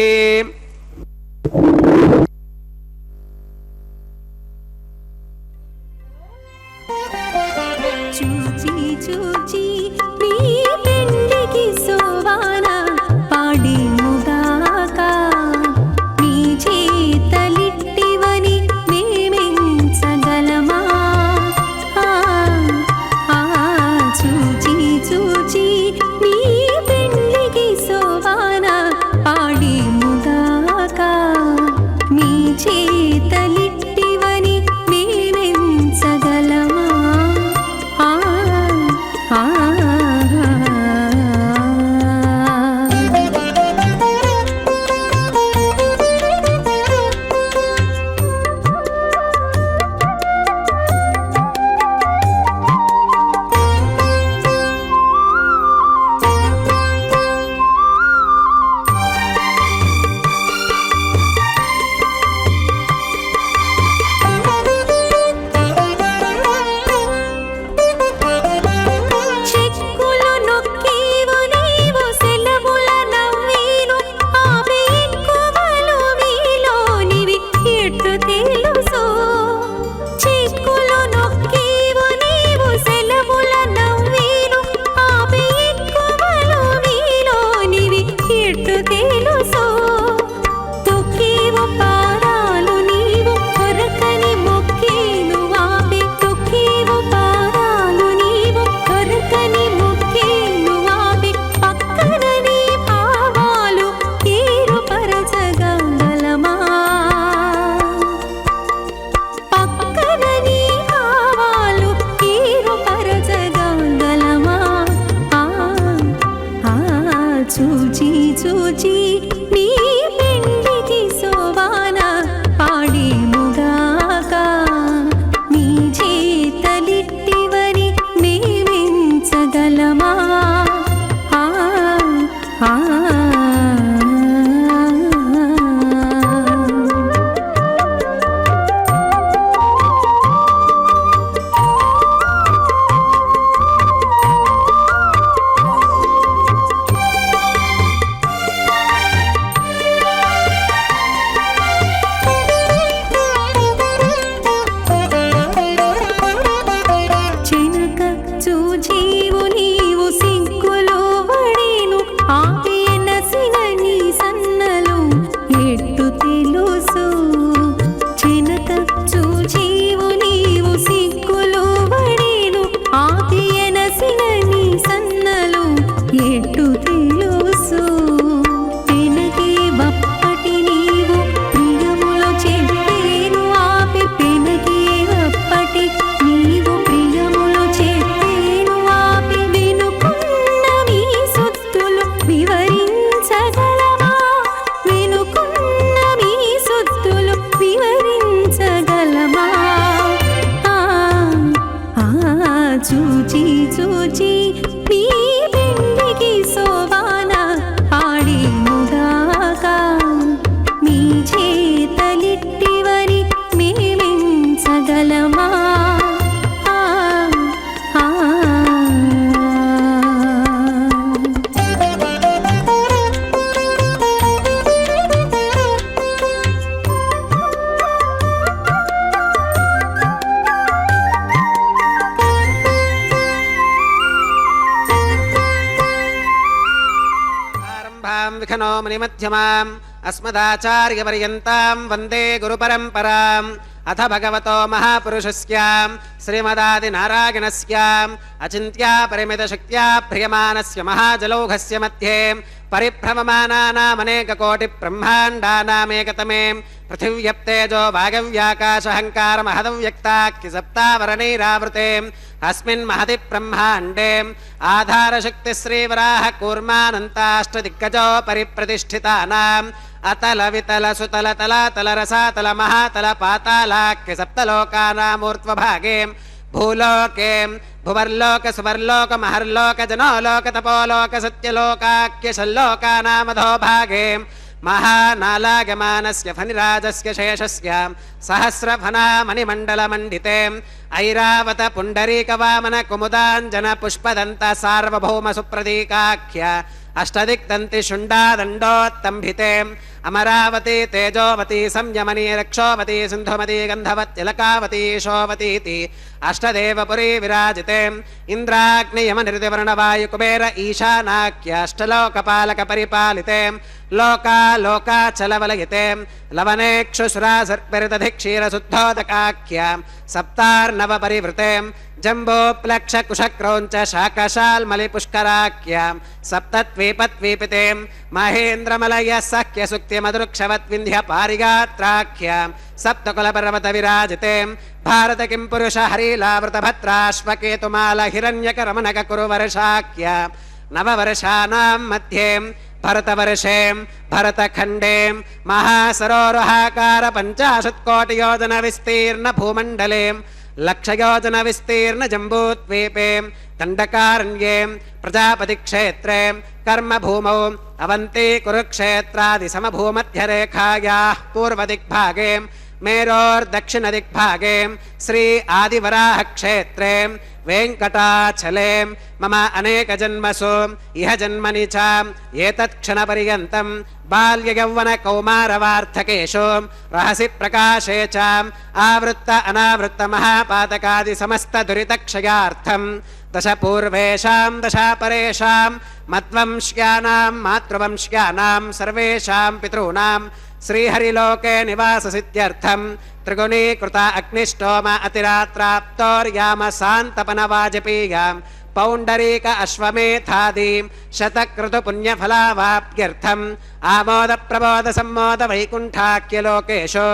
Speaker 3: చూచి చూచి నీ పెండికి సోవాన పాడి ముగాక నీ చేతలిట్టివని మేమెంచగలమా చూచి చూచి నీ పెండికి సోవాన పాడి ముగాక చూచి చూచి నీ పెండికి సోవాన పాడేముగాక నీ చేతలిట్టివని మేమించగలమా ఆ ఆ చెనక చూచీవు నీవు సిగ్గులో వడేను ఆపేనసిన నీ సన్నలు ఎట్టు తెలుసు చెనక చూచీవు నీవు సిగ్గులో వడేను ఆపేనసిన నీ సన్నలు ఎట్టు తెలుసు పెనకే వప్పటి నీవు ప్రియములో చెప్పేను ఆపి పెనకే వప్పటి నీవు ప్రియములో చెప్పేను ఆపి వెనుకున్న మీ సొత్తులు వివరించగలమా వెనుకున్న మీ సొత్తులు వివరించగలమా ఆ ఆ చూచి చూచి నీ పెండికి సోవాన పాడేముగాక నీ చేతలిట్టివని మేమించగలమా ఆ ఆ
Speaker 2: ఆరంభాం విఘ్నో మునిమధ్యమాం అస్మదాచార్యపర్యంతాం వందే గురుపరంపరాం అథ భగవతో మహాపురుషస్య శ్రీమదాదినారాయణస్య అచింత్యా పరిమితశక్త్యా ప్రియమానస్య మహాజలౌఘస్య మధ్యే పరిభ్రమమానానామనేకకోటిబ్రహ్మాండానామేకతమే పృథివ్యప్తేజో వాగవ్యాకాశహంకారమహదవ్యక్తాఖ్య సప్తావరణైరావృతే అస్మిన్ మహతి బ్రహ్మాండే ఆధారశక్తిశ్రీవరాహ కూర్మానంతాష్టదిగ్గజో పరిప్రతిష్ఠితానాం అతల వితల సుతల తలాతల రసాతల మహాతల పాతాళాఖ్య సప్తలోకానామూర్ధ్వభాగే భూలోకే భువర్లోక సువర్లోక మహర్లోక జనోలోక తపోలోక సత్యలోకాఖ్య షల్లోకానామధోభాగే మహానాలాగమానస్య ఫణిరాజస్య శేషస్య సహస్రఫణామణిమండలమండితే ఐరావత పుండరీకవామన కుముదాంజన పుష్పదంత సార్వభౌమ సుప్రదీకాఖ్య అష్టదిక్తంతి శుండాదండోత్తంభితే అమరావతి తేజోవతి సంయమని రక్షోవతి సింధుమతి గంధవత్తిలకావతి శోవతీతి అష్టదేవపురీ విరాజితే ఇంద్రాగ్నియమనిర్దివర్ణవాయు కుబేర ఈశానాఖ్య అష్టలోకపాలక పరిపాలితే లోకాలోకాచలవలయితే లవనేక్షుసురాసర్పిరితధిక్షీరశుద్ధోదకాఖ్య సప్తార్ణవ పరివృతే జంబోప్లక్షకుశక్రౌంచ శాకశాల్మలిపుష్కరాఖ్య సప్తద్వీపద్వీపితే మహేంద్రమలయ సఖ్య సుక్తి మధురుక్షవద్వింధ్య పారిగాత్రాఖ్య సప్తకులపర్వత విరాజితే భారత కిం పురుష హరీలావృత భద్రాశ్వకేతుమాల హిరణ్యకరమణక కురువర్షాఖ్య నవవర్షానాం మధ్యే భరతవర్షే భరతఖండే మహాసరోరుహాకార 50 కోటి యోజన విస్తీర్ణ భూమండలే లక్షయోజన విస్తీర్ణ జంబూద్వీపే దండకారణ్యే ప్రజాపతి క్షేత్రే కర్మభూమౌ అవంతి కురుక్షేత్రాది సమభూమధ్యరేఖాయాః పూర్వదిగ్భాగే మేరోర్దక్షిణదిగ్భాగే శ్రీ ఆదివరాహ క్షేత్రే వెంకటాచలే మమ అనేక జన్మసు ఇహ జన్మని చ ఏతత్క్షణపర్యంతం బాల్యయౌవన కౌమారవార్థకేషు రహసి ప్రకాశే చ ఆవృత్త అనావృత్త మహాపాతకాది సమస్త దురితక్షయార్థం దశ పూర్వేషాం దశ పరేషాం మద్వంశ్యానాం మాతృవంశ్యానాం సర్వేషాం పితॄణాం శ్రీహరిలోకే నివాససిద్ధ్యర్థం త్రిగుణీకృత అగ్నిష్టోమ అతిరాత్రాప్తోర్యామ శాంతపన వాజపేయాం పౌండరీక అశ్వమేధాదీం శతక్రతు పుణ్యఫలావాప్త్యర్థం ఆమోద ప్రబోధ సమ్మోద వైకుంఠాఖ్యలోకేషు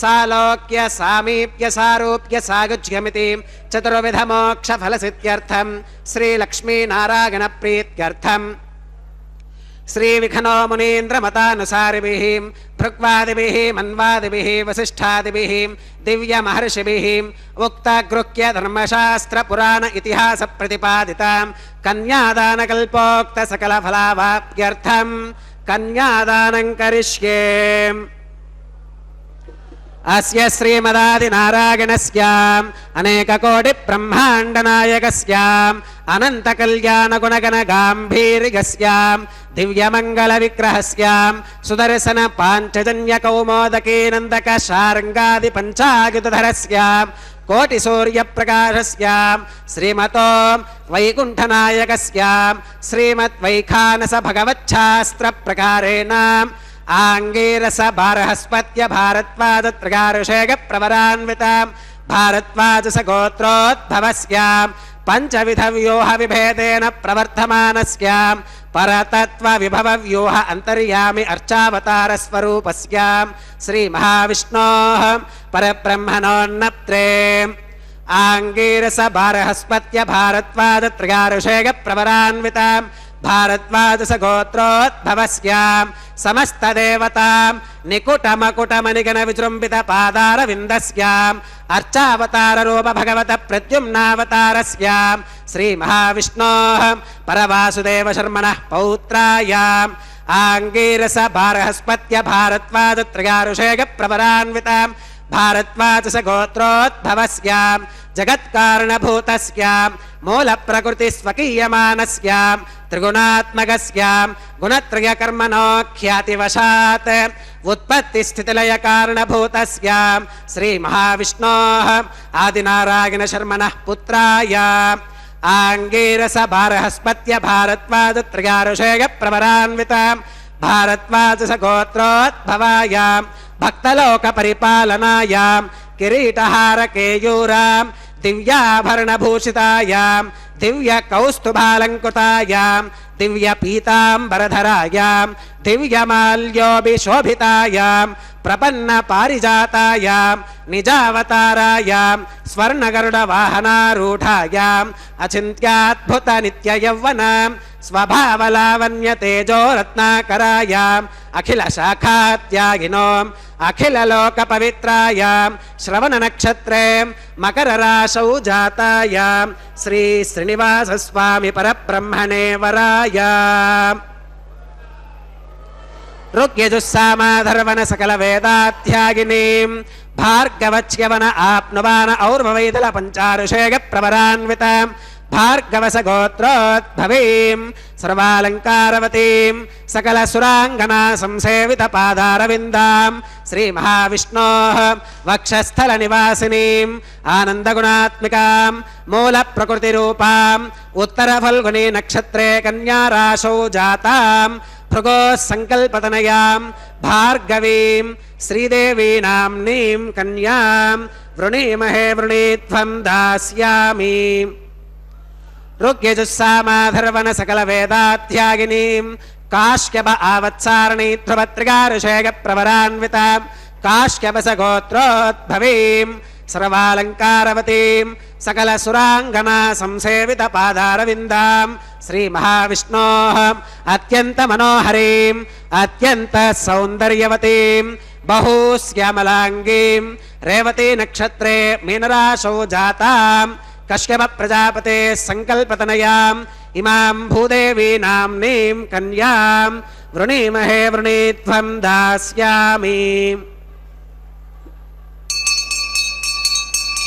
Speaker 2: సాలోక్య సామీప్య సారూప్య సాయుజ్యమితి చతుర్విధ మోక్ష ఫలసిద్ధ్యర్థం శ్రీలక్ష్మీనారాయణ ప్రీత్యర్థం श्रीविखनो मुनीन्द्रमतानुसारिभिः भृग्वादिभिः मन्वादिभिः वसिष्ठादिभिः दिव्यमहर्षिभिः उक्तगृह्य धर्मशास्त्रपुराण इतिहासप्रतिपादितां कन्यादानकल्पोक्तसकलफलावाप्त्यर्थं कन्यादानं करिष्ये। अस्य श्रीमदादिनारायणस्याम् अनेककोटिब्रह्माण्डनायकस्याम् अनन्तकल्याणगुणगणगाम्भीर्यस्याम् दिव्यमङ्गलविग्रहस्याम् सुदर्शनपाञ्चजन्यकौमोदकेनन्दकशार्ङ्गादिपञ्चायुधरस्याम् कोटिसूर्यप्रकाशस्याम् श्रीमतो वैकुण्ठनायकस्याम् श्रीमद्वैखानसभगवच्छास्त्रप्रकारेण आङ्गीरस भारहस्पत्य भारद्वाजत्रगारुषेग प्रवरान्विताम् भारद्वाजस गोत्रोद्भवस्याम् पञ्चविधव्यूह विभेदेन प्रवर्धमानस्याम् परतत्त्वविभवव्यूह अन्तर्यामि अर्चावतारस्वरूपस्याम् श्रीमहाविष्णोः परब्रह्मणोन्नत्रे आङ्गीरस भारहस्पत्य भारद्वाजत्रगारुषेग प्रवरान्विताम् भारद्वाजस गोत्रोद्भवस्याम् समस्तदेवताम् निकुटमकुटमनिगण विजृम्भित पादारविन्दस्याम् अर्चावताररूप भगवत प्रद्युम्नावतारस्याम् श्रीमहाविष्णोः परवासुदेव शर्मणः पौत्रायाम् आङ्गीरस भारहस्पत्य भारद्वाजत्रयारुषेग प्रवरान्विताम् भारद्वाजस गोत्रोद्भवस्याम् जगत्कारणभूतस्याम् मूलप्रकृतिस्वकीयमानस्याम् त्रिगुणात्मकस्याम् गुणत्रयकर्मणो ख्यातिवशात् उत्पत्तिस्थितिलयकारणभूतस्याम् श्रीमहाविष्णोः आदिनारायणशर्मणः पुत्रायाम् आङ्गीरस भारहस्पत्य भारद्वाजत्रयारुषेग प्रवरान्विताम् भारद्वाजस गोत्रोद्भवायाम् भक्तलोकपरिपालनायाम् किरीटहारकेयूराम् दिव्याभरणभूषितायाम् दिव्यकौस्तुभालङ्कृतायाम् दिव्यपीताम्बरधरायाम् दिव्यमाल्योऽभिशोभितायाम् प्रपन्नपारिजातायाम् निजावतारायाम् स्वर्णगरुडवाहनारूढायाम् अचिन्त्याद्भुतनित्ययौवनाम् स्वभावलावण्यतेजोरत्नाकरायाम् अखिलशाखात्यागिनोम् अखिललोकपवित्रायाम् श्रवणनक्षत्रे मकरराशौ जातायाम् श्री श्रीनिवासस्वामि परब्रह्मणे वरायाम् ऋग्यजुस्सामाधर्वण सकलवेदाध्यागिनीम् भार्गवच्यवन आप्नुवान और्ववैदल पञ्चारुषेग प्रवरान्विताम् भार्गवस गोत्रोद्भवीम् सर्वालङ्कारवतीम् सकलसुराङ्गना संसेवित पादारविन्दाम् श्रीमहाविष्णोः वक्षस्थलनिवासिनीम् आनन्दगुणात्मिकाम् मूलप्रकृतिरूपाम् उत्तरफल्गुनी नक्षत्रे कन्याराशौ जाताम् भृगोः सङ्कल्पतनयाम् भार्गवीम् श्रीदेवीनाम्नीम् कन्याम् वृणीमहे वृणीध्वम् दास्यामि। ऋग्यजुस्सामाधर्वण सकलवेदाध्यागिनीम् काश्यप आवत्सारणी ध्रुवत्रिगारुषेग प्रवरान्विताम् काश्यपस गोत्रोद्भवीम् सर्वालङ्कारवतीम् सकलसुराङ्गना संसेवित पादारविन्दाम् श्रीमहाविष्णोः अत्यन्तमनोहरीम् अत्यन्तसौन्दर्यवतीम् बहुश्यामलाङ्गीम् रेवती नक्षत्रे मीनराशौ जाताम् कश्यप प्रजापते सङ्कल्पतनयाम् इमाम् भूदेवीनाम्नीम् कन्याम् वृणीमहे वृणीध्वम् दास्यामि।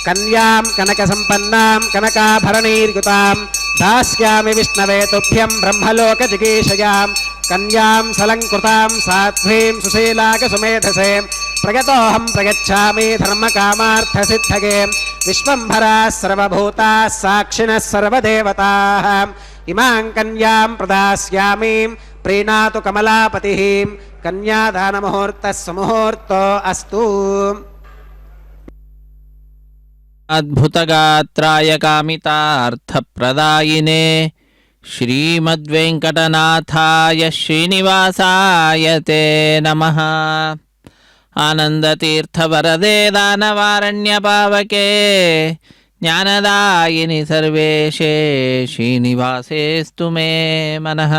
Speaker 2: कन्याम् कनकसम्पन्नाम् कनकाभरणैर्युताम् दास्यामि विष्णवे तुभ्यम् ब्रह्मलोकजिगीषयाम् कन्याम् सलङ्कृताम् साध्वीम् सुशीलाकसुमेधसे प्रगतोऽहम् प्रगच्छामि धर्मकामार्थसिद्धये विश्वम्भराः सर्वभूताः साक्षिणः सर्वदेवताः इमाम् कन्याम् प्रदास्यामि प्रीणातु कमलापतिः कन्यादानमुहूर्तः सुमुहूर्तो अस्तु।
Speaker 4: अद्भुतगात्राय कामितार्थप्रदायिने श्रीमद्वेङ्कटनाथाय श्रीनिवासाय ते नमः। आनन्दतीर्थवरदे दानवारण्यपावके ज्ञानदायिनि सर्वेशे श्रीनिवासेस्तु मे मनः।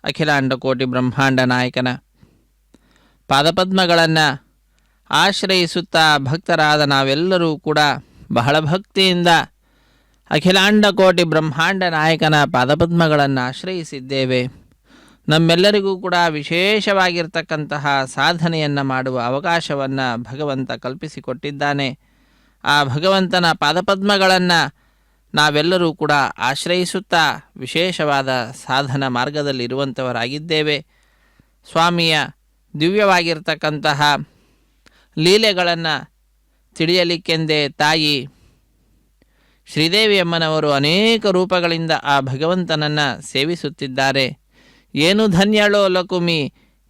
Speaker 4: ಅಖಿಲಾಂಡ ಕೋಟಿ ಬ್ರಹ್ಮಾಂಡ ನಾಯಕನ ಪಾದಪದ್ಮಗಳನ್ನು ಆಶ್ರಯಿಸುತ್ತಾ ಭಕ್ತರಾದ ನಾವೆಲ್ಲರೂ ಕೂಡ ಬಹಳ ಭಕ್ತಿಯಿಂದ ಅಖಿಲಾಂಡ ಕೋಟಿ ಬ್ರಹ್ಮಾಂಡ ನಾಯಕನ ಪಾದಪದ್ಮಗಳನ್ನು ಆಶ್ರಯಿಸಿದ್ದೇವೆ. ನಮ್ಮೆಲ್ಲರಿಗೂ ಕೂಡ ವಿಶೇಷವಾಗಿರ್ತಕ್ಕಂತಹ ಸಾಧನೆಯನ್ನು ಮಾಡುವ ಅವಕಾಶವನ್ನು ಭಗವಂತ ಕಲ್ಪಿಸಿಕೊಟ್ಟಿದ್ದಾನೆ. ಆ ಭಗವಂತನ ಪಾದಪದ್ಮಗಳನ್ನು ನಾವೆಲ್ಲರೂ ಕೂಡ ಆಶ್ರಯಿಸುತ್ತಾ ವಿಶೇಷವಾದ ಸಾಧನ ಮಾರ್ಗದಲ್ಲಿರುವಂಥವರಾಗಿದ್ದೇವೆ. ಸ್ವಾಮಿಯ ದಿವ್ಯವಾಗಿರ್ತಕ್ಕಂತಹ ಲೀಲೆಗಳನ್ನು ತಿಳಿಯಲಿಕ್ಕೆಂದೇ ತಾಯಿ ಶ್ರೀದೇವಿಯಮ್ಮನವರು ಅನೇಕ ರೂಪಗಳಿಂದ ಆ ಭಗವಂತನನ್ನು ಸೇವಿಸುತ್ತಿದ್ದಾರೆ. ಏನು ಧನ್ಯಳೋ ಲಕುಮಿ,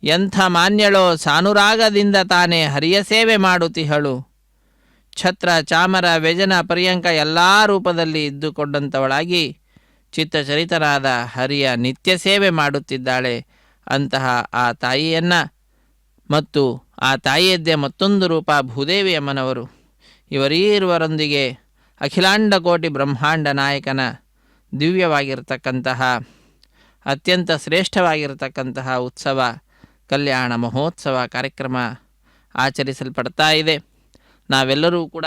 Speaker 4: ಎಂಥ ಮಾನ್ಯಳೋ ಸಾನುರಾಗದಿಂದ ತಾನೇ ಹರಿಯ ಸೇವೆ ಮಾಡುತ್ತಿಹಳು. ಛತ್ರ ಚಾಮರ ವ್ಯಜನ ಪರ್ಯಂಕ ಎಲ್ಲ ರೂಪದಲ್ಲಿ ಇದ್ದುಕೊಂಡಂಥವಳಾಗಿ ಚಿತ್ತಚರಿತನಾದ ಹರಿಯ ನಿತ್ಯ ಸೇವೆ ಮಾಡುತ್ತಿದ್ದಾಳೆ. ಅಂತಹ ಆ ತಾಯಿಯನ್ನು ಮತ್ತು ಆ ತಾಯಿಯದ್ದೇ ಮತ್ತೊಂದು ರೂಪ ಭೂದೇವಿಯಮ್ಮನವರು, ಇವರೀರುವರೊಂದಿಗೆ ಅಖಿಲಾಂಡ ಕೋಟಿ ಬ್ರಹ್ಮಾಂಡ ನಾಯಕನ ದಿವ್ಯವಾಗಿರ್ತಕ್ಕಂತಹ ಅತ್ಯಂತ ಶ್ರೇಷ್ಠವಾಗಿರತಕ್ಕಂತಹ ಉತ್ಸವ ಕಲ್ಯಾಣ ಮಹೋತ್ಸವ ಕಾರ್ಯಕ್ರಮ ಆಚರಿಸಲ್ಪಡ್ತಾ ಇದೆ. ನಾವೆಲ್ಲರೂ ಕೂಡ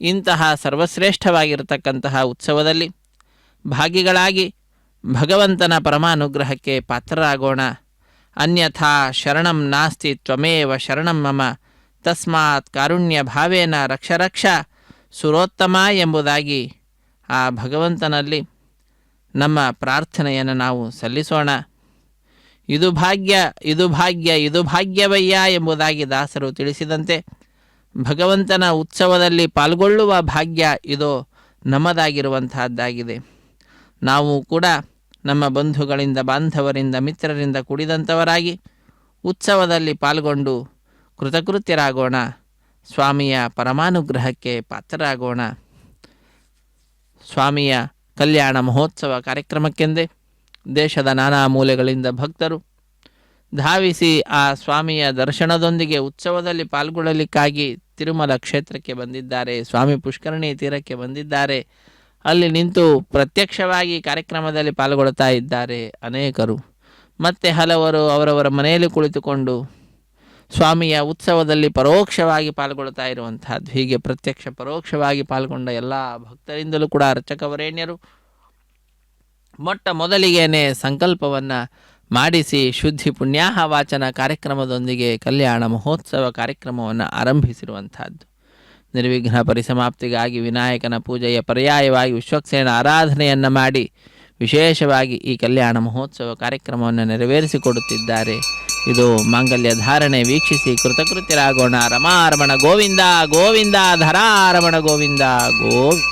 Speaker 4: ಇಂತಹ ಸರ್ವಶ್ರೇಷ್ಠವಾಗಿರತಕ್ಕಂತಹ ಉತ್ಸವದಲ್ಲಿ ಭಾಗಿಗಳಾಗಿ ಭಗವಂತನ ಪರಮಾನುಗ್ರಹಕ್ಕೆ ಪಾತ್ರರಾಗೋಣ. ಅನ್ಯಥಾ ಶರಣಂ ನಾಸ್ತಿ ತ್ವಮೇವ ಶರಣಂ ಮಮ ತಸ್ಮಾತ್ ಕಾರುಣ್ಯ ಭಾವೇನ ರಕ್ಷ ರಕ್ಷ ಸುರೋತ್ತಮ ಎಂಬುದಾಗಿ ಆ ಭಗವಂತನಲ್ಲಿ ನಮ್ಮ ಪ್ರಾರ್ಥನೆಯನ್ನು ನಾವು ಸಲ್ಲಿಸೋಣ. ಇದು ಭಾಗ್ಯ ಇದು ಭಾಗ್ಯ ಇದು ಭಾಗ್ಯವಯ್ಯ ಎಂಬುದಾಗಿ ದಾಸರು ತಿಳಿಸಿದಂತೆ ಭಗವಂತನ ಉತ್ಸವದಲ್ಲಿ ಪಾಲ್ಗೊಳ್ಳುವ ಭಾಗ್ಯ ಇದು ನಮ್ಮದಾಗಿರುವಂತಹದ್ದಾಗಿದೆ. ನಾವು ಕೂಡ ನಮ್ಮ ಬಂಧುಗಳಿಂದ ಬಾಂಧವರಿಂದ ಮಿತ್ರರಿಂದ ಕೂಡಿದಂಥವರಾಗಿ ಉತ್ಸವದಲ್ಲಿ ಪಾಲ್ಗೊಂಡು ಕೃತಕೃತ್ಯರಾಗೋಣ. ಸ್ವಾಮಿಯ ಪರಮಾನುಗ್ರಹಕ್ಕೆ ಪಾತ್ರರಾಗೋಣ. ಸ್ವಾಮಿಯ ಕಲ್ಯಾಣ ಮಹೋತ್ಸವ ಕಾರ್ಯಕ್ರಮಕ್ಕೆಂದೇ ದೇಶದ ನಾನಾ ಮೂಲೆಗಳಿಂದ ಭಕ್ತರು ಧಾವಿಸಿ ಆ ಸ್ವಾಮಿಯ ದರ್ಶನದೊಂದಿಗೆ ಉತ್ಸವದಲ್ಲಿ ಪಾಲ್ಗೊಳ್ಳಲಿಕ್ಕಾಗಿ ತಿರುಮಲ ಕ್ಷೇತ್ರಕ್ಕೆ ಬಂದಿದ್ದಾರೆ. ಸ್ವಾಮಿ ಪುಷ್ಕರಣಿ ತೀರಕ್ಕೆ ಬಂದಿದ್ದಾರೆ. ಅಲ್ಲಿ ನಿಂತು ಪ್ರತ್ಯಕ್ಷವಾಗಿ ಕಾರ್ಯಕ್ರಮದಲ್ಲಿ ಪಾಲ್ಗೊಳ್ತಾ ಇದ್ದಾರೆ ಅನೇಕರು. ಮತ್ತು ಹಲವರು ಅವರವರ ಮನೆಯಲ್ಲಿ ಕುಳಿತುಕೊಂಡು ಸ್ವಾಮಿಯ ಉತ್ಸವದಲ್ಲಿ ಪರೋಕ್ಷವಾಗಿ ಪಾಲ್ಗೊಳ್ತಾ ಇರುವಂತಹದ್ದು. ಹೀಗೆ ಪ್ರತ್ಯಕ್ಷ ಪರೋಕ್ಷವಾಗಿ ಪಾಲ್ಗೊಂಡ ಎಲ್ಲ ಭಕ್ತರಿಂದಲೂ ಕೂಡ ಅರ್ಚಕವರೇಣ್ಯರು ಮೊಟ್ಟ ಮೊದಲಿಗೇನೆ ಸಂಕಲ್ಪವನ್ನು ಮಾಡಿಸಿ ಶುದ್ಧಿ ಪುಣ್ಯಾಹ ವಾಚನ ಕಾರ್ಯಕ್ರಮದೊಂದಿಗೆ ಕಲ್ಯಾಣ ಮಹೋತ್ಸವ ಕಾರ್ಯಕ್ರಮವನ್ನು ಆರಂಭಿಸಿರುವಂತಹದ್ದು. ನಿರ್ವಿಘ್ನ ಪರಿಸಮಾಪ್ತಿಗಾಗಿ ವಿನಾಯಕನ ಪೂಜೆಯ ಪರ್ಯಾಯವಾಗಿ ವಿಶ್ವಕ್ಸೇನ ಆರಾಧನೆಯನ್ನು ಮಾಡಿ ವಿಶೇಷವಾಗಿ ಈ ಕಲ್ಯಾಣ ಮಹೋತ್ಸವ ಕಾರ್ಯಕ್ರಮವನ್ನು ನೆರವೇರಿಸಿಕೊಡುತ್ತಿದ್ದಾರೆ. ಇದು ಮಾಂಗಲ್ಯ ಧಾರಣೆ ವೀಕ್ಷಿಸಿ ಕೃತಕೃತ್ಯರಾಗೋಣ. ರಮಾರಮಣ ಗೋವಿಂದ ಗೋವಿಂದ ಧರಾರಮಣ ಗೋವಿಂದ ಗೋವಿಂದ.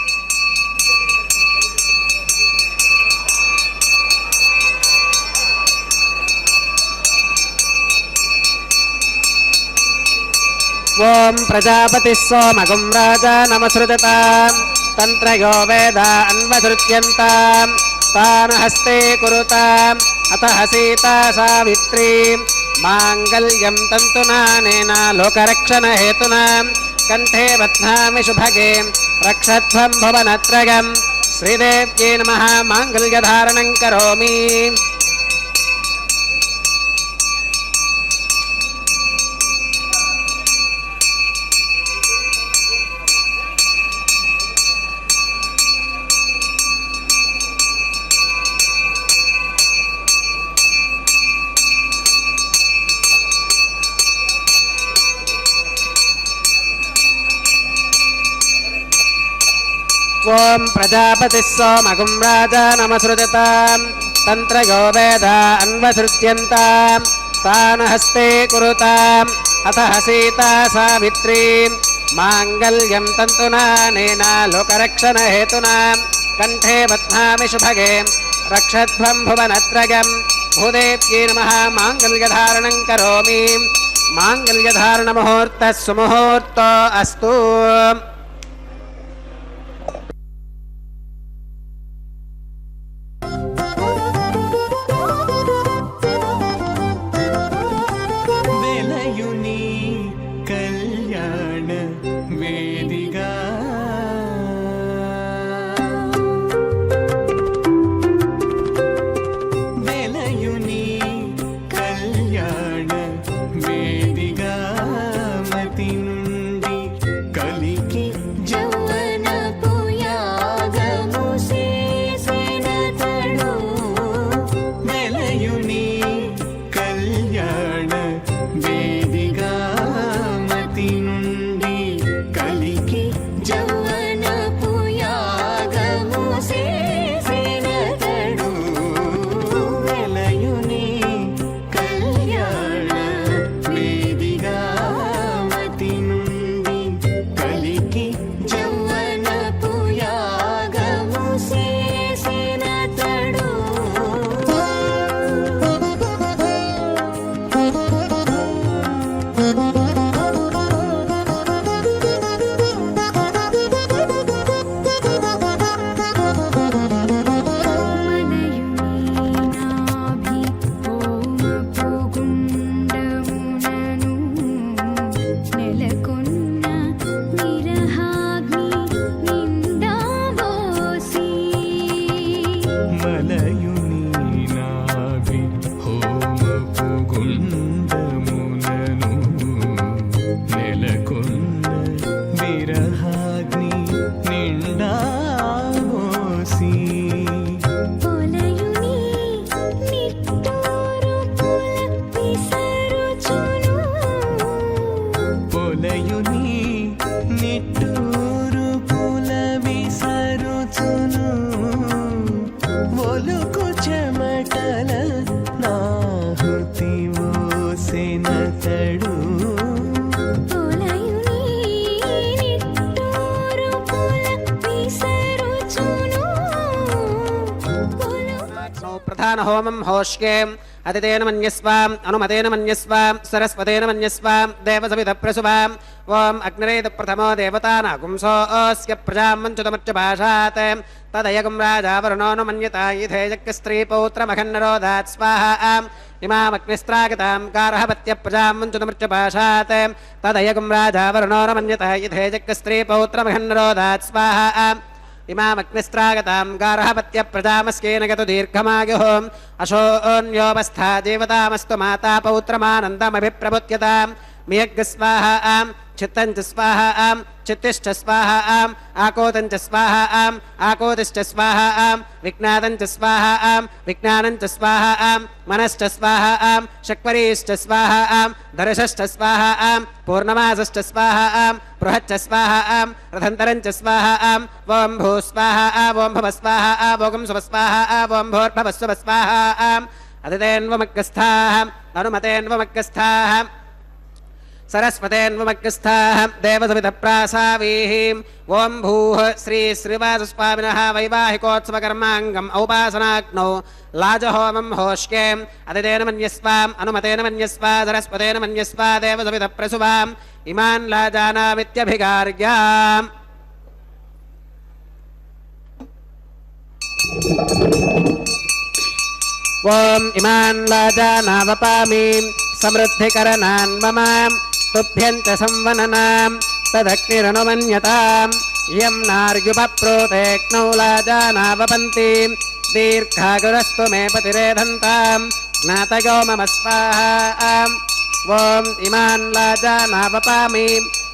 Speaker 2: ಓಂ ಪ್ರಜಾಪತಿ ಸೋಮಗುಂ ರಾಜ ನಮಸೃಜತಾಂ ತಂತ್ರಯೋ ವೇದ ಅನ್ವಸೃತ್ಯಂತಾಂ ತಾನ ಹಸ್ತೆ ಕುರುತಾಂ ಅತಃ ಸೀತಾ ಸಾವಿತ್ರೀ ಮಾಂಗಲ್ಯಂ ತಂತುನಾನೇನ ಲೋಕರಕ್ಷಣ ಹೇತುನಾ ಕಂಠೆ ಬಧ್ನಾಮಿ ಶುಭಗೆ ರಕ್ಷಧ್ವಂ ಭುವನತ್ರಯಂ ಶ್ರೀದೇವ್ಯೈ ನಮಃ ಮಾಂಗಲ್ಯಧಾರಣಂ ಕರೋಮಿ. ಓಂ ಪ್ರಜಾಪತಿ ಸೋಮಗುಂ ರಾಜ ನಮಸೃಜತಾಂ ತಂತ್ರಯೋ ವೇದ ಅನ್ವಸೃತ್ಯಂತಾಂ ತಾನ ಹಸ್ತೆ ಕುರುತಾಂ ಅತಃ ಸೀತಾ ಸಾವಿತ್ರೀ ಮಾಂಗಲ್ಯಂ ತಂತುನಾನೇನ ಲೋಕರಕ್ಷಣ ಹೇತುನಾ ಕಂಠೆ ಬಧ್ನಾಮಿ ಶುಭಗೆ ರಕ್ಷಧ್ವಂ ಭುವನತ್ರಯಂ ಭೂದೇವ್ಯೈ ನಮಃ ಮಾಂಗಲ್ಯಧಾರಣಂ ಕರೋಮಿ. ಮಾಂಗಲ್ಯಧಾರಣ ಮುಹೂರ್ತ ಸುಮುಹೂರ್ತೋ ಅಸ್ತು.
Speaker 5: వెలయుని వలయుని కళ్యాణ వేదిగామతి నుండి కలికి
Speaker 3: జౌవనపు యాగము చేసినతడు
Speaker 5: వలయుని కళ్యాణ వేదిగామతి నుండి కలికి
Speaker 3: జౌవనపు యాగము చేసినతడు మనయుని నాభి హోమపు గుండమునను నెలకొన్న విరహాగ్ని నిండాబోసి
Speaker 5: మలయుని నాభి హోమపు గుండమునను నెలకొన్న విరహాగ్ని నిండామోసి
Speaker 3: పొలయుని నిట్టూరు పుల విసరుచును
Speaker 5: పొలయుని నిట్టూరు పుల విసరుచును ఒలుకు చెమటల నాహుతి ఓసెనతడు
Speaker 3: పొలయుని నిట్టూరు పుల విసరుచును
Speaker 2: ప్రధాన హోమం హోష్కే అతిథేన మన్యస్వాం అనుమతేన మన్యస్వాం సరస్వతేన మన్యస్వాం దేవసవిత ప్రసువాం ఓం అగ్నిరేత ప్రథమో దేవతానాగుంసోऽस्य ప్రజాం మంచుతమర్చ భాషాత్ తదయగం రాజావరుణోను మన్యత ఇథేజక్య స్త్రీపౌత్రమఖన్నరోధాత్ స్వాహా ఇమామగ్నిస్త్రాగతాం గార్హపత్య ప్రజాం మంచుతమర్చ భాషాత్ తదయగం రాజావరుణోను మన్యత ఇథేజక్య స్త్రీపౌత్రమఖన్నరోధాత్ స్వాహా ఇమామగ్నిస్త్రాగతాం గార్హపత్య ప్రజామస్కేన గతు దీర్ఘమాయుః అశోన్యోపస్థా దేవతామస్తు మాతా పౌత్రమానందమభిప్రబుధ్యతాం మియగ్గ స్వాహా చిత్తంచ స్వాహా చిత్తిశ్చ స్వాహా ఆకోతంచ స్వాహా ఆకోతిశ్చ స్వాహా విజ్ఞాతంచ స్వాహా విజ్ఞానంచ స్వాహా మనశ్చ స్వాహా శక్వరీశ్చ స్వాహా దర్శశ్చ స్వాహా పూర్ణమాసశ్చ స్వాహా బృహచ్చ స్వాహా రథంతరంచ స్వాహా ఓం భూ స్వాహా ఓం భవ స్వాహా ఓం శుభ స్వాహా ఓం భోర్భవస్వ స్వాహా అదితేన్వమగ్గస్థాః అనుమతేన్వమగ్గస్థాః सरस्वतेन्वमग्रस्थाः देवसवितप्रासावीः ओं भूः श्री श्रीवासस्वामिनः वैवाहिकोत्सवकर्माङ्गम् औपासनाग्नौ लाजहोमं होष्के अतिथेन मन्यस्वाम् अनुमतेन मन्यस्वा सरस्वतेन मन्यस्वा देवसवितप्रसुवाम् इमान् लाजानामित्यभिगार्याम् ओम इमान् लाजानावपामि समृद्धिकरणान् मम तुभ्यञ्च संवननाम् तदग्निरनुमन्यताम् यं नार्युपप्रोतेक्नौ लाजानावपन्ति दीर्घागुरस्तु मे पतिरेधन्ताम् ज्ञातयो मम स्वाहा ओम इमान् लाजानावपामि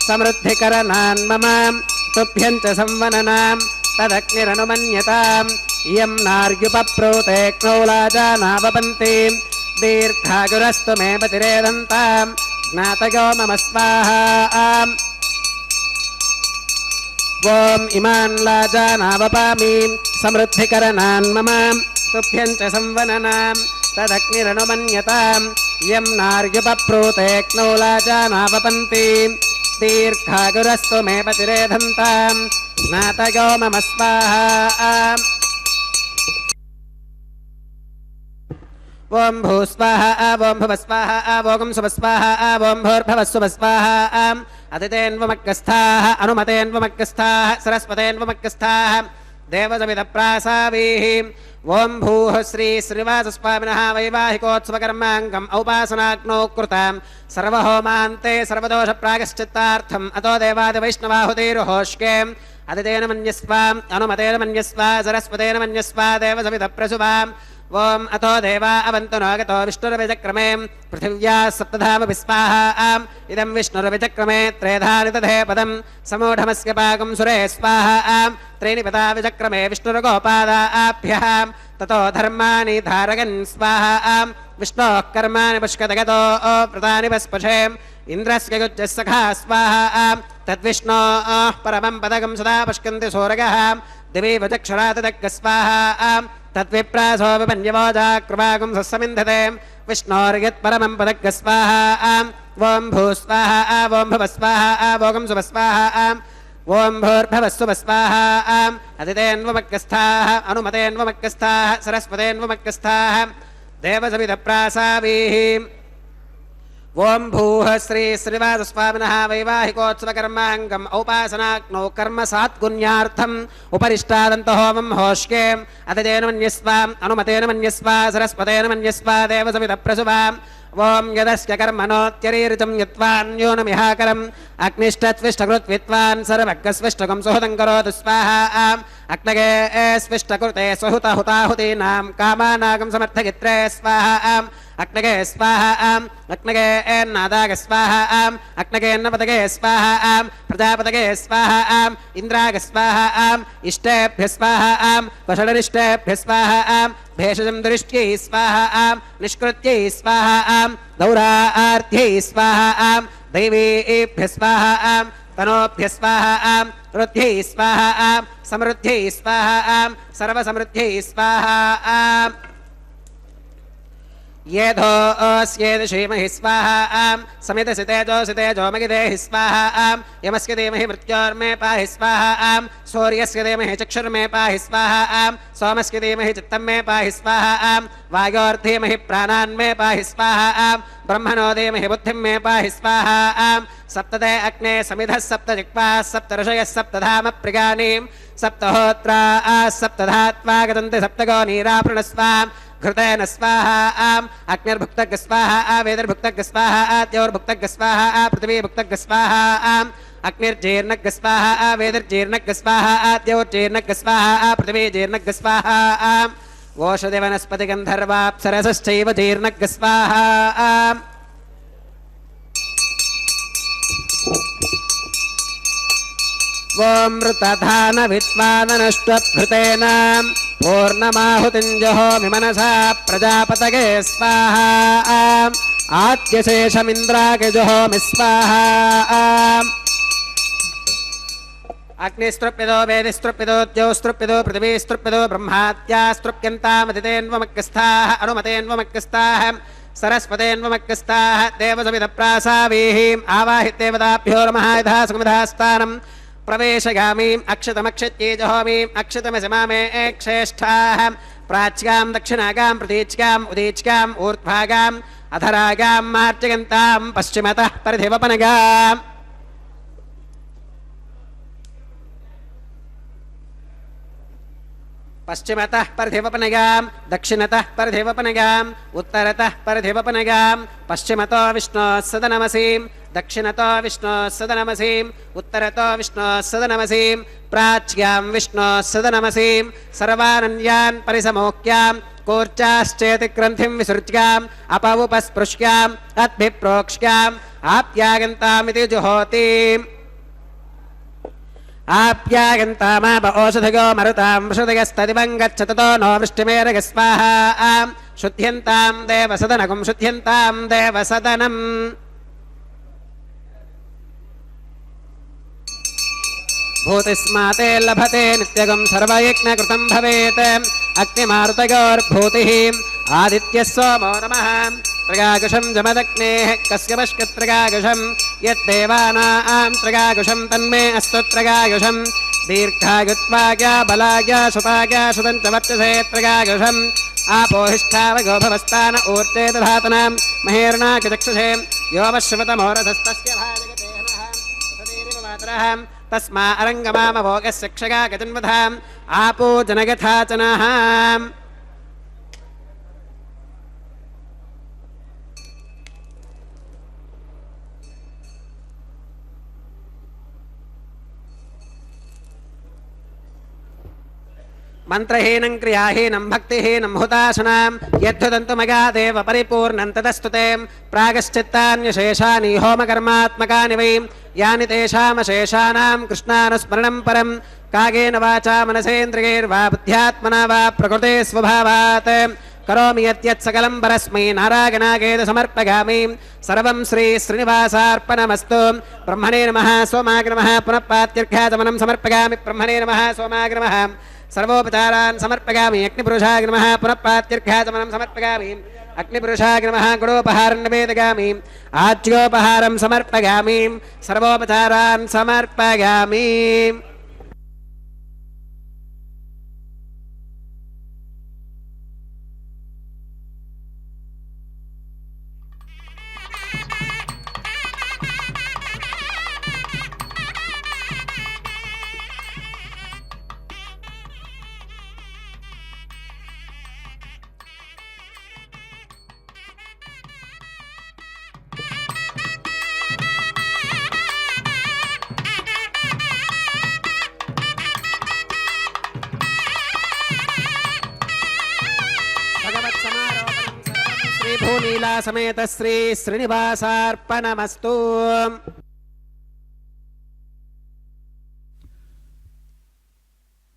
Speaker 2: समृद्धिकरणान् मम तुभ्यञ्च संवननाम् तदग्निरनुमन्यताम् इयं नार्युपप्रोतेक्नौ लाजानावपन्ति दीर्घागुरस्तु मे पतिरेदन्ताम् ज्ञातयो मम स्वाहा ओम इमान् लाजानावपामि समृद्धिकरणान् मम तुभ्यञ्च संवननाम् तदग्निरनुमन्यताम् इयं नार्युपप्रोतेक्नौ लाजानावपन्ति दीर्घागुरस्तु मे पतिरेधन्ताम् ज्ञातयो मम स्वाहा ओं भूस्वाहा ओं भुवस्वाहा ओं सुवस्वाहा ओं भूर्भुवस्सुवस्वाहा अतिथेन्वमग्रस्थाः अनुमतेन्वमग्रस्थाः सरस्वतेन्वमग्रस्थाः देवसवितप्रासावीः ओं भूः श्री श्रीवासस्वामिनः वैवाहिकोत्सवकर्माङ्गम् औपासनाग्नौ कृतां सर्वहोमान्ते सर्वदोषप्रायश्चित्तार्थम् अतो देवादिवैष्णवाहुतिर्होष्के अतिथेन मन्यस्वाम् अनुमतेन मन्यस्वा सरस्वतेन मन्यस्वा देवसवितप्रसुवाम् ఓం అతో దేవా అవంతు నాగతో విష్ణురవిచక్రమే పృథివ్యా సప్తధామ స్వాహా ఇదం విష్ణురవిచక్రమే త్రేధాని తథే పదం సమూఢమస్య పాకం సురే స్వాహా త్రీణి పదా విచక్రమే విష్ణురగోపాదాభ్యः తతో ధర్మాని ధారగన్ స్వాహా విష్ణోః కర్మాణి పుష్కతగతో వ్రతాని పస్పశే ఇంద్రస్య గుజ్జः సఖా స్వాహా తద్విష్ణోః పరమం పదకం సదా పశ్యంతి సూరగः దివి వచక్షరాతదగ్గ స్వాహా తద్విప్రాసో విపన్యవోజాకృపాకం సస్సమింధతే విష్ణోర్యత్పరమం పదగ్గ స్వాహా ఓం భూ స్వాహా ఓం భువ స్వాహా ఓం శుభ స్వాహా ఓం భూర్భవస్సువ స్వాహా అదితేన్వమగ్గస్థాః అనుమతేన్వమగ్గస్థాః సరస్వతేన్వమగ్గస్థాః దేవసవిధప్రాసావీః ఓం భూః శ్రీ శ్రీనివాసస్వామినः వైవాహికోత్సవకర్మాంగం ఔపాసనాగ్నౌ కర్మ సాత్గుణ్యార్థం ఉపరిష్టాదంత హోమం హోష్కే అతజేన మన్యస్వాం అనుమతేన మన్యస్వా సరస్వతేన మన్యస్వా దేవసవిధప్రసువాం ఓం యదస్య కర్మణోత్యరీరితం యత్వాన్యోనమిహాకరం అగ్నిష్టత్విష్టకృత్విత్వాన్ సర్వగ్గస్విష్టకం సుహృదం కరోతు స్వాహా అగ్నగే స్విష్టకృతే సుహృత హుతాహుతీనాం కామానాగం సమర్థగిత్రే స్వాహా అగ్నగే స్వాహా అగ్నగే నాదాగ స్వాహా అగ్నగేన్నపతగే స్వాహా ప్రజాపతగే స్వాహా ఇంద్రాగ స్వాహా ఇష్టేభ్య స్వాహా వషడనిష్టేభ్య స్వాహా భేషజం దృష్ట్యై స్వాహా నిష్కృత్యై స్వాహా దౌరార్థ్యై స్వాహా దైవీభ్య స్వాహా తనోభ్య స్వాహా రుద్ధ్యై స్వాహా సమృద్ధ్యై స్వాహా సర్వసమృద్ధ్యై స్వాహా येधोऽस्येद श्रीमहि स्वाहा समितसितेजो मगिदेहि स्वाहा यमस्य धीमहि मृत्योर्मे पाहि स्वाहा सूर्यस्य धीमहि चक्षुर्मे पाहि स्वाहा सोमस्य धीमहि चित्तं मे पाहि स्वाहा वायोर्धीमहि प्राणान्मे पाहि स्वाहा ब्रह्मणो धीमहि बुद्धिं मे पाहि स्वाहा सप्तते अग्ने समिधः सप्त जिह्वाः सप्त ऋषयः सप्तधाम प्रियाणीं सप्तहोत्राः सप्तधात्वा गतन्ति सप्तगो नीराप्रणस्वाम् घृतेन स्वाहा अग्निर्भुक्तग स्वाहा वेदर्भुक्तग स्वाहा द्योर्भुक्तग स्वाहा पृथिवीभुक्तग स्वाहा अग्निर्जीर्णग स्वाहा वेदर्जीर्णग स्वाहा द्योर्जीर्णग स्वाहा पृथिवीजीर्णग स्वाहा ओषधिवनस्पतिगन्धर्वाप्सरसश्चैव जीर्णग स्वाहा ओम ऋतधान विद्वाननष्टभृतेन पूर्णमाहुतिञ्जहोमि मनसा प्रजापतये स्वाहा आद्यशेषमिन्द्रागे जुहोमि स्वाहा अग्निस्तृप्यदो वेदिस्तृप्यदो द्यौस्तृप्यदो पृथिवीस्तृप्यदो ब्रह्माद्यास्तृप्यन्तामदितेन्वमग्गस्थाः अनुमतेन्वमग्गस्थाः सरस्वतेन्वमग्गस्थाः देवसविधप्रासावीहीम् आवाहिदेवताभ्यो नमः यथा सुखमिधास्थानम् प्रवेशगामीम् अक्षतमक्षत्ये जहोमीम् अक्षतमसमामे क्षेष्ठाः प्राच्यां दक्षिणागां प्रतीच्याम् उदीच्याम् ऊर्ध्वागाम् अधरागां मार्जयन्तां पश्चिमतः परिधिवपनगाम् पश्चिमतः परिधिवपनगाम् दक्षिणतः परिधिवपनगाम् उत्तरतः परिधिवपनगाम् पश्चिमतो विष्णोः सदनमसीम् दक्षिणतो विष्णोः सदनमसीम् उत्तरतो विष्णोः सदनमसीम् प्राच्यां विष्णोः सदनमसीम् सर्वानन्यान् परिसमोक्याम् कूर्चाश्चेति ग्रन्थिं विसृज्याम् अपवुपस्पृश्याम् अद्भिप्रोक्ष्याम् आप्यागन्तामिति जुहोतिम् आप्यागन्तामाप ओषधयो मरुतां वृषदयस्तदिवं गच्छततो नो वृष्टिमेरग स्वाहा शुद्ध्यन्तां देवसदनकं शुद्ध्यन्तां देवसदनम् भूतिस्माते लभते नित्यगं सर्वयज्ञकृतं भवेत् अग्निमारुतयोर्भूतिः आदित्यः सोमो नमः त्रिगाकुशं जमदग्नेः कस्य पश्कत्रिगाकुशं यद्देवानां त्रिगाकुशं तन्मे अस्तु त्रिगाकुशं दीर्घायुत्वाज्ञा बलाज्ञा सुताज्ञा सुतं च वर्चसे त्रिगाकुशम् आपोहिष्ठावगो भवस्तान ऊर्जे दधातनां महेर्णाकचक्षुषे योमश्रुतमोरधस्तस्य भाजगतेनः तस्मा अरङ्गमामभोगस्य क्षगा गजन्वधाम् आपो जनगथाचनः ಮಂತ್ರಹೀನಂ ಕ್ರಿಯಾಹೀನಂ ಭಕ್ತಿಹೀನಂ ಹುತಾಶನಾಂ ಯದ್ಧುದಂತು ಮಗಾದೇವ ಪರಿಪೂರ್ಣಂ ತದಸ್ತುತೆ ಪ್ರಾಗಶ್ಚಿತ್ತಾನ್ಯಶೇಷಾನಿ ಹೋಮಕರ್ಮಾತ್ಮಕಾನಿ ವೈ ಯಾನಿ ತೇಷಾಮಶೇಷಾನಾಂ ಕೃಷ್ಣಾನುಸ್ಮರಣಂ ಪರಂ ಕಾಗೇನ ವಾಚಾ ಮನಸೇಂದ್ರಿಯೈರ್ವಾ ಬುದ್ಧ್ಯಾತ್ಮನಾ ವಾ ಪ್ರಕೃತೆ ಸ್ವಭಾವಾತ್ ಕರೋಮಿ ಯತ್ಯತ್ ಸಕಲಂ ಪರಸ್ಮೈ ನಾರಾಯಣಾಗೇದ ಸಮರ್ಪಯಾಮಿ ಸರ್ವಂ ಶ್ರೀ ಶ್ರೀನಿವಾಸಾರ್ಪಣಮಸ್ತು ಬ್ರಹ್ಮಣೇ ನಮಃ ಸೋಮಾಯ ನಮಃ ಪುನಃ ಪಾತ್ಯರ್ಘ್ಯಾಚಮನಂ ಸಮರ್ಪಯಾಮಿ ಬ್ರಹ್ಮಣೇ ನಮಃ ಸೋಮಾಯ ನಮಃ ಸರ್ವೋಪಚಾರಾನ್ ಸಮರ್ಪಯಾಮಿ ಅಗ್ನಿಪುರುಷಾಯ ನಮಃ ಪುನಃ ಪಾತ್ಯರ್ಘ್ಯಾಚಮನಂ ಸಮರ್ಪಯಾಮಿ ಅಗ್ನಿಪುರುಷಾಯ ನಮಃ ಗುಣೋಪಹಾರಂ ನಿವೇದಯಾಮಿ ಆಜ್ಯೋಪಹಾರಂ ಸಮರ್ಪಯಾಮಿ ಸರ್ವೋಪಚಾರಾನ್ ಸಮರ್ಪಯಾಮಿ. ಭೂನೀಲಾ ಸಮೇತ ಶ್ರೀ ಶ್ರೀನಿವಾಸಾರ್ಪಣಮಸ್ತು.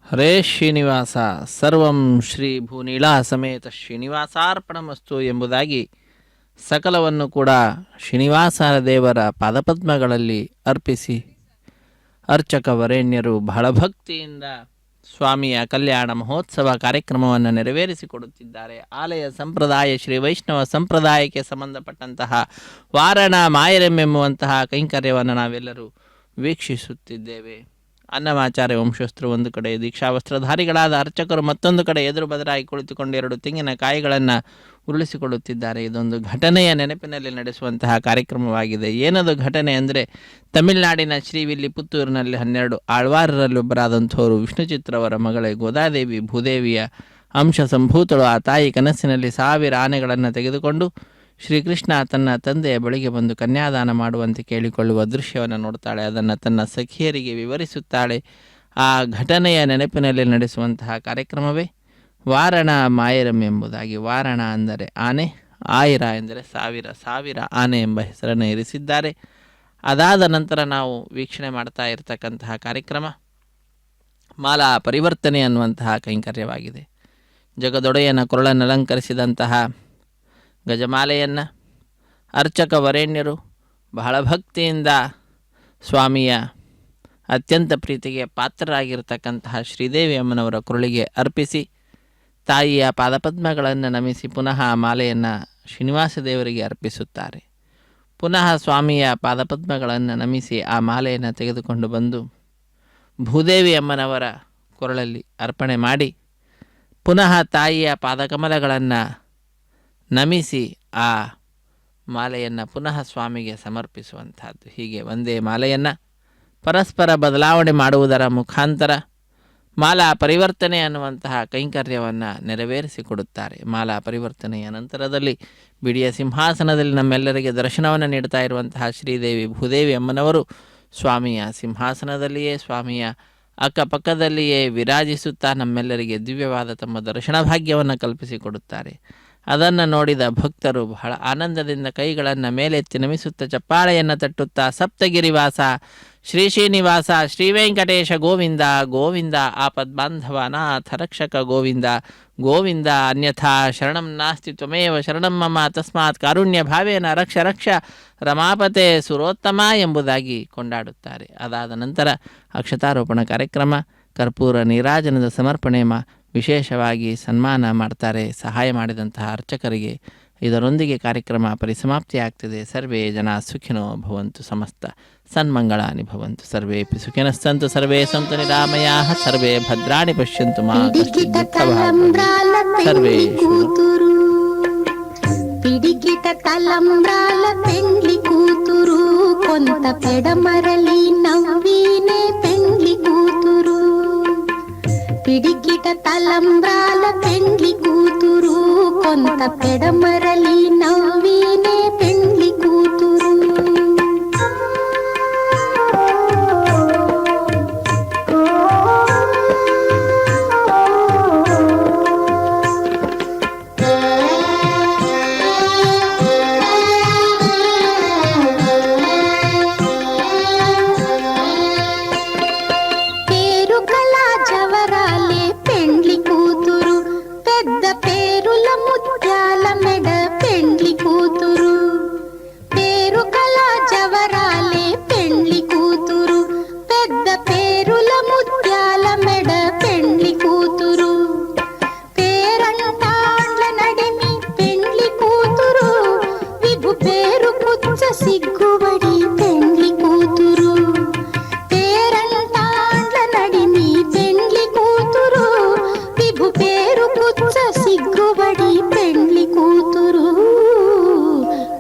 Speaker 4: ಹರೇ ಶ್ರೀನಿವಾಸ ಸರ್ವಂ ಶ್ರೀ ಭೂನೀಲಾ ಸಮೇತ ಶ್ರೀನಿವಾಸಾರ್ಪಣಮಸ್ತು ಎಂಬುದಾಗಿ ಸಕಲವನ್ನು ಕೂಡ ಶ್ರೀನಿವಾಸ ದೇವರ ಪಾದಪದ್ಮಗಳಲ್ಲಿ ಅರ್ಪಿಸಿ ಅರ್ಚಕ ವರೇಣ್ಯರು ಬಹಳ ಭಕ್ತಿಯಿಂದ ಸ್ವಾಮಿಯ ಕಲ್ಯಾಣ ಮಹೋತ್ಸವ ಕಾರ್ಯಕ್ರಮವನ್ನು ನೆರವೇರಿಸಿಕೊಡುತ್ತಿದ್ದಾರೆ. ಆಲಯ ಸಂಪ್ರದಾಯ ಶ್ರೀ ವೈಷ್ಣವ ಸಂಪ್ರದಾಯಕ್ಕೆ ಸಂಬಂಧಪಟ್ಟಂತಹ ವಾರಣ ಮಾಯರೆಂಬೆಂಬುವಂತಹ ಕೈಂಕರ್ಯವನ್ನು ನಾವೆಲ್ಲರೂ ವೀಕ್ಷಿಸುತ್ತಿದ್ದೇವೆ. ಅನ್ನಮಾಚಾರ್ಯ ವಂಶಸ್ಥರು ಒಂದು ಕಡೆ, ದೀಕ್ಷಾವಸ್ತ್ರಧಾರಿಗಳಾದ ಅರ್ಚಕರು ಮತ್ತೊಂದು ಕಡೆ ಎದುರು ಬದರಾಗಿ ಕುಳಿತುಕೊಂಡು 2 ತೆಂಗಿನಕಾಯಿಗಳನ್ನು ಉರುಳಿಸಿಕೊಳ್ಳುತ್ತಿದ್ದಾರೆ. ಇದೊಂದು ಘಟನೆಯ ನೆನಪಿನಲ್ಲಿ ನಡೆಸುವಂತಹ ಕಾರ್ಯಕ್ರಮವಾಗಿದೆ. ಏನದು ಘಟನೆ ಅಂದರೆ, ತಮಿಳುನಾಡಿನ ಶ್ರೀವಿಲ್ಲಿಪುತ್ತೂರಿನಲ್ಲಿ 12 ಆಳ್ವಾರರಲ್ಲೊಬ್ಬರಾದಂಥವರು ವಿಷ್ಣುಚಿತ್ರವರ ಮಗಳೇ ಗೋದಾದೇವಿ ಭೂದೇವಿಯ ಅಂಶ ಸಂಭೂತಳು. ಆ ತಾಯಿ ಕನಸಿನಲ್ಲಿ 1000 ಆನೆಗಳನ್ನು ತೆಗೆದುಕೊಂಡು ಶ್ರೀಕೃಷ್ಣ ತನ್ನ ತಂದೆಯ ಬಳಿಗೆ ಬಂದು ಕನ್ಯಾದಾನ ಮಾಡುವಂತೆ ಕೇಳಿಕೊಳ್ಳುವ ದೃಶ್ಯವನ್ನು ನೋಡ್ತಾಳೆ. ಅದನ್ನು ತನ್ನ ಸಖಿಯರಿಗೆ ವಿವರಿಸುತ್ತಾಳೆ. ಆ ಘಟನೆಯ ನೆನಪಿನಲ್ಲಿ ನಡೆಸುವಂತಹ ಕಾರ್ಯಕ್ರಮವೇ ವಾರಣ ಮಾಯರಂ ಎಂಬುದಾಗಿ. ವಾರಣ ಅಂದರೆ ಆನೆ, ಆಯಿರ ಎಂದರೆ 1000 ಆನೆ ಎಂಬ ಹೆಸರನ್ನು ಇರಿಸಿದ್ದಾರೆ. ಅದಾದ ನಂತರ ನಾವು ವೀಕ್ಷಣೆ ಮಾಡ್ತಾ ಇರತಕ್ಕಂತಹ ಕಾರ್ಯಕ್ರಮ ಮಾಲಾ ಪರಿವರ್ತನೆ ಅನ್ನುವಂತಹ ಕೈಂಕರ್ಯವಾಗಿದೆ. ಜಗದೊಡೆಯನ ಕೊರಳನ್ನು ಅಲಂಕರಿಸಿದಂತಹ ಗಜಮಾಲೆಯನ್ನು ಅರ್ಚಕ ವರೇಣ್ಯರು ಬಹಳ ಭಕ್ತಿಯಿಂದ ಸ್ವಾಮಿಯ ಅತ್ಯಂತ ಪ್ರೀತಿಗೆ ಪಾತ್ರರಾಗಿರ್ತಕ್ಕಂತಹ ಶ್ರೀದೇವಿ ಅಮ್ಮನವರ ಕೊರಳಿಗೆ ಅರ್ಪಿಸಿ ತಾಯಿಯ ಪಾದಪದ್ಮಗಳನ್ನು ನಮಿಸಿ ಪುನಃ ಆ ಮಾಲೆಯನ್ನು ಶ್ರೀನಿವಾಸ ದೇವರಿಗೆ ಅರ್ಪಿಸುತ್ತಾರೆ. ಪುನಃ ಸ್ವಾಮಿಯ ಪಾದಪದ್ಮಗಳನ್ನು ನಮಿಸಿ ಆ ಮಾಲೆಯನ್ನು ತೆಗೆದುಕೊಂಡು ಬಂದು ಭೂದೇವಿ ಅಮ್ಮನವರ ಕೊರಳಲ್ಲಿ ಅರ್ಪಣೆ ಮಾಡಿ ಪುನಃ ತಾಯಿಯ ಪಾದಕಮಲಗಳನ್ನು ನಮಿಸಿ ಆ ಮಾಲೆಯನ್ನು ಪುನಃ ಸ್ವಾಮಿಗೆ ಸಮರ್ಪಿಸುವಂಥದ್ದು. ಹೀಗೆ ಒಂದೇ ಮಾಲೆಯನ್ನು ಪರಸ್ಪರ ಬದಲಾವಣೆ ಮಾಡುವುದರ ಮುಖಾಂತರ ಮಾಲಾ ಪರಿವರ್ತನೆ ಅನ್ನುವಂತಹ ಕೈಂಕರ್ಯವನ್ನು ನೆರವೇರಿಸಿಕೊಡುತ್ತಾರೆ. ಮಾಲಾ ಪರಿವರ್ತನೆಯ ನಂತರದಲ್ಲಿ ಬಿಡಿಯ ಸಿಂಹಾಸನದಲ್ಲಿ ನಮ್ಮೆಲ್ಲರಿಗೆ ದರ್ಶನವನ್ನು ನೀಡ್ತಾ ಇರುವಂತಹ ಶ್ರೀದೇವಿ ಭೂದೇವಿ ಅಮ್ಮನವರು ಸ್ವಾಮಿಯ ಸಿಂಹಾಸನದಲ್ಲಿಯೇ ಸ್ವಾಮಿಯ ಅಕ್ಕಪಕ್ಕದಲ್ಲಿಯೇ ವಿರಾಜಿಸುತ್ತಾ ನಮ್ಮೆಲ್ಲರಿಗೆ ದಿವ್ಯವಾದ ತಮ್ಮ ದರ್ಶನ ಭಾಗ್ಯವನ್ನು ಕಲ್ಪಿಸಿಕೊಡುತ್ತಾರೆ. ಅದನ್ನು ನೋಡಿದ ಭಕ್ತರು ಬಹಳ ಆನಂದದಿಂದ ಕೈಗಳನ್ನು ಮೇಲೆತ್ತಿ ನಮಿಸುತ್ತಾ ಚಪ್ಪಾಳೆಯನ್ನು ತಟ್ಟುತ್ತಾ ಸಪ್ತಗಿರಿವಾಸ ಶ್ರೀ ಶ್ರೀನಿವಾಸ ಶ್ರೀ ವೆಂಕಟೇಶ ಗೋವಿಂದ ಗೋವಿಂದ ಆಪದ್ಬಾಂಧವ ಅನಾಥ ರಕ್ಷಕ ಗೋವಿಂದ ಗೋವಿಂದ ಅನ್ಯಥಾ ಶರಣಂ ನಾಸ್ತಿ ತ್ವಮೇವ ಶರಣಂ ಮಮ ತಸ್ಮಾತ್ ಕಾರುಣ್ಯ ಭಾವೇನ ರಕ್ಷ ರಕ್ಷ ರಮಾಪತೆ ಸುರೋತ್ತಮ ಎಂಬುದಾಗಿ ಕೊಂಡಾಡುತ್ತಾರೆ. ಅದಾದ ನಂತರ ಅಕ್ಷತಾರೋಪಣ ಕಾರ್ಯಕ್ರಮ, ಕರ್ಪೂರ ನೀರಾಜನದ ಸಮರ್ಪಣೆ ವಿಶೇಷವಾಗಿ ಸನ್ಮಾನ ಮಾಡ್ತಾರೆ ಸಹಾಯ ಮಾಡಿದಂತಹ ಅರ್ಚಕರಿಗೆ. ಇದರೊಂದಿಗೆ ಕಾರ್ಯಕ್ರಮ ಪರಿಸಮಾಪ್ತಿ ಆಗ್ತದೆ. ಸರ್ವೇ ಜನ ಸುಖಿನೋ ಭವಂತು, ಸಮಸ್ತ ಸನ್ಮಂಗಳಾನಿ ಭವಂತು, ಸರ್ವೇಪಿ ಸುಖಿನಸ್ಸಂತು, ಸರ್ವೇ ಸಂತು ನಿರಾಮಯಾಃ, ಸರ್ವೇ ಭದ್ರಾಣಿ ಪಶ್ಯಂತು ಮಾ ಕಶ್ಚಿತ್ ದುಃಖಭಾಗ್ ಸರ್ವೇ
Speaker 6: పిడికిట తలంబ్రాల పెండ్లి కూతురు, కొంత పెడమరలి నవ్వినే పెండ్లి కూతురు. పిడికిట తలంబ్రాల పెండ్లి కూతురు, కొంత పెడమరలి నవ్వినే పెండ్లి కూతురు.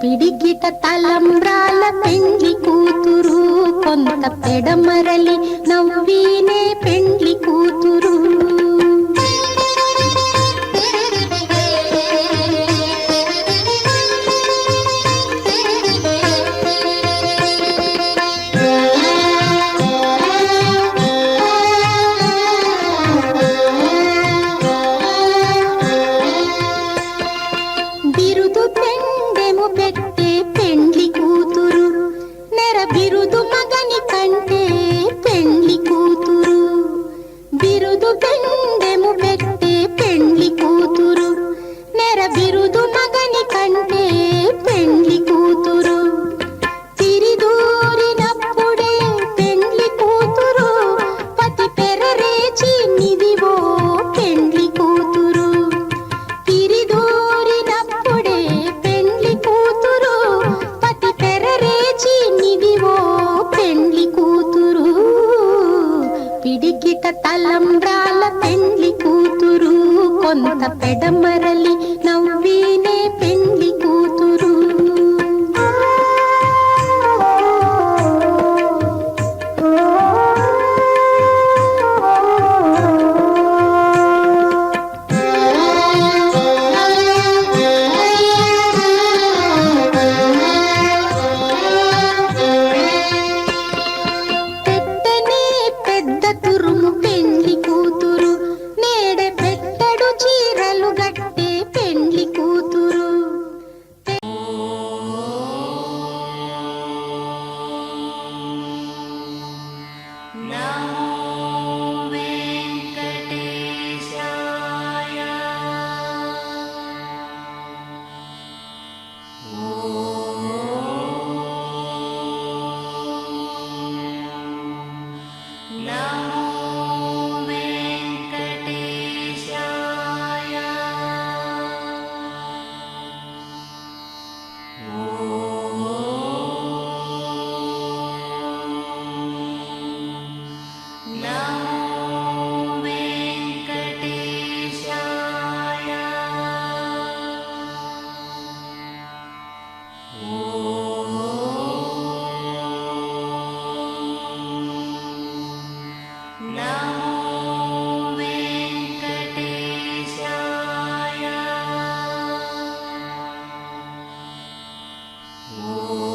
Speaker 6: పిడికిట తలంబ్రాల పెండ్లి కూతురు కొంత పెడమరలి నవ్వీనే పెండ్లి కూతురు బిరుదు పెండెము పెట్టే పెండ్లి కూతురు నెర బిరుదు మగని కంటే పెండ్లి కూతురు బిరుదు పెండెము పెట్టే పెండ్లి కూతురు నెర బిరుదు మగని కంటే పెండ్లి కూతురు తిరిదూరినప్పుడే పెండ్లి కూతురు పతి పెరరేచి నిదివో పెండ్లి కూతురు తిరిదూరినప్పుడే పెండ్లి కూతురు పతి పెరరేచి నిదివో పెండ్లి కూతురు పిడికిట తలంబ్రాల పెండ్లి కూతురు కొంత పెడమరలి నవ్వీనే పెండ్లి కూతురు పెట్టనే పెద్ద తురుము పెండ్లి కూతురు నేడే పెట్టడు చీరలు గట్టే పెండ్లి కూతురు
Speaker 3: ఓ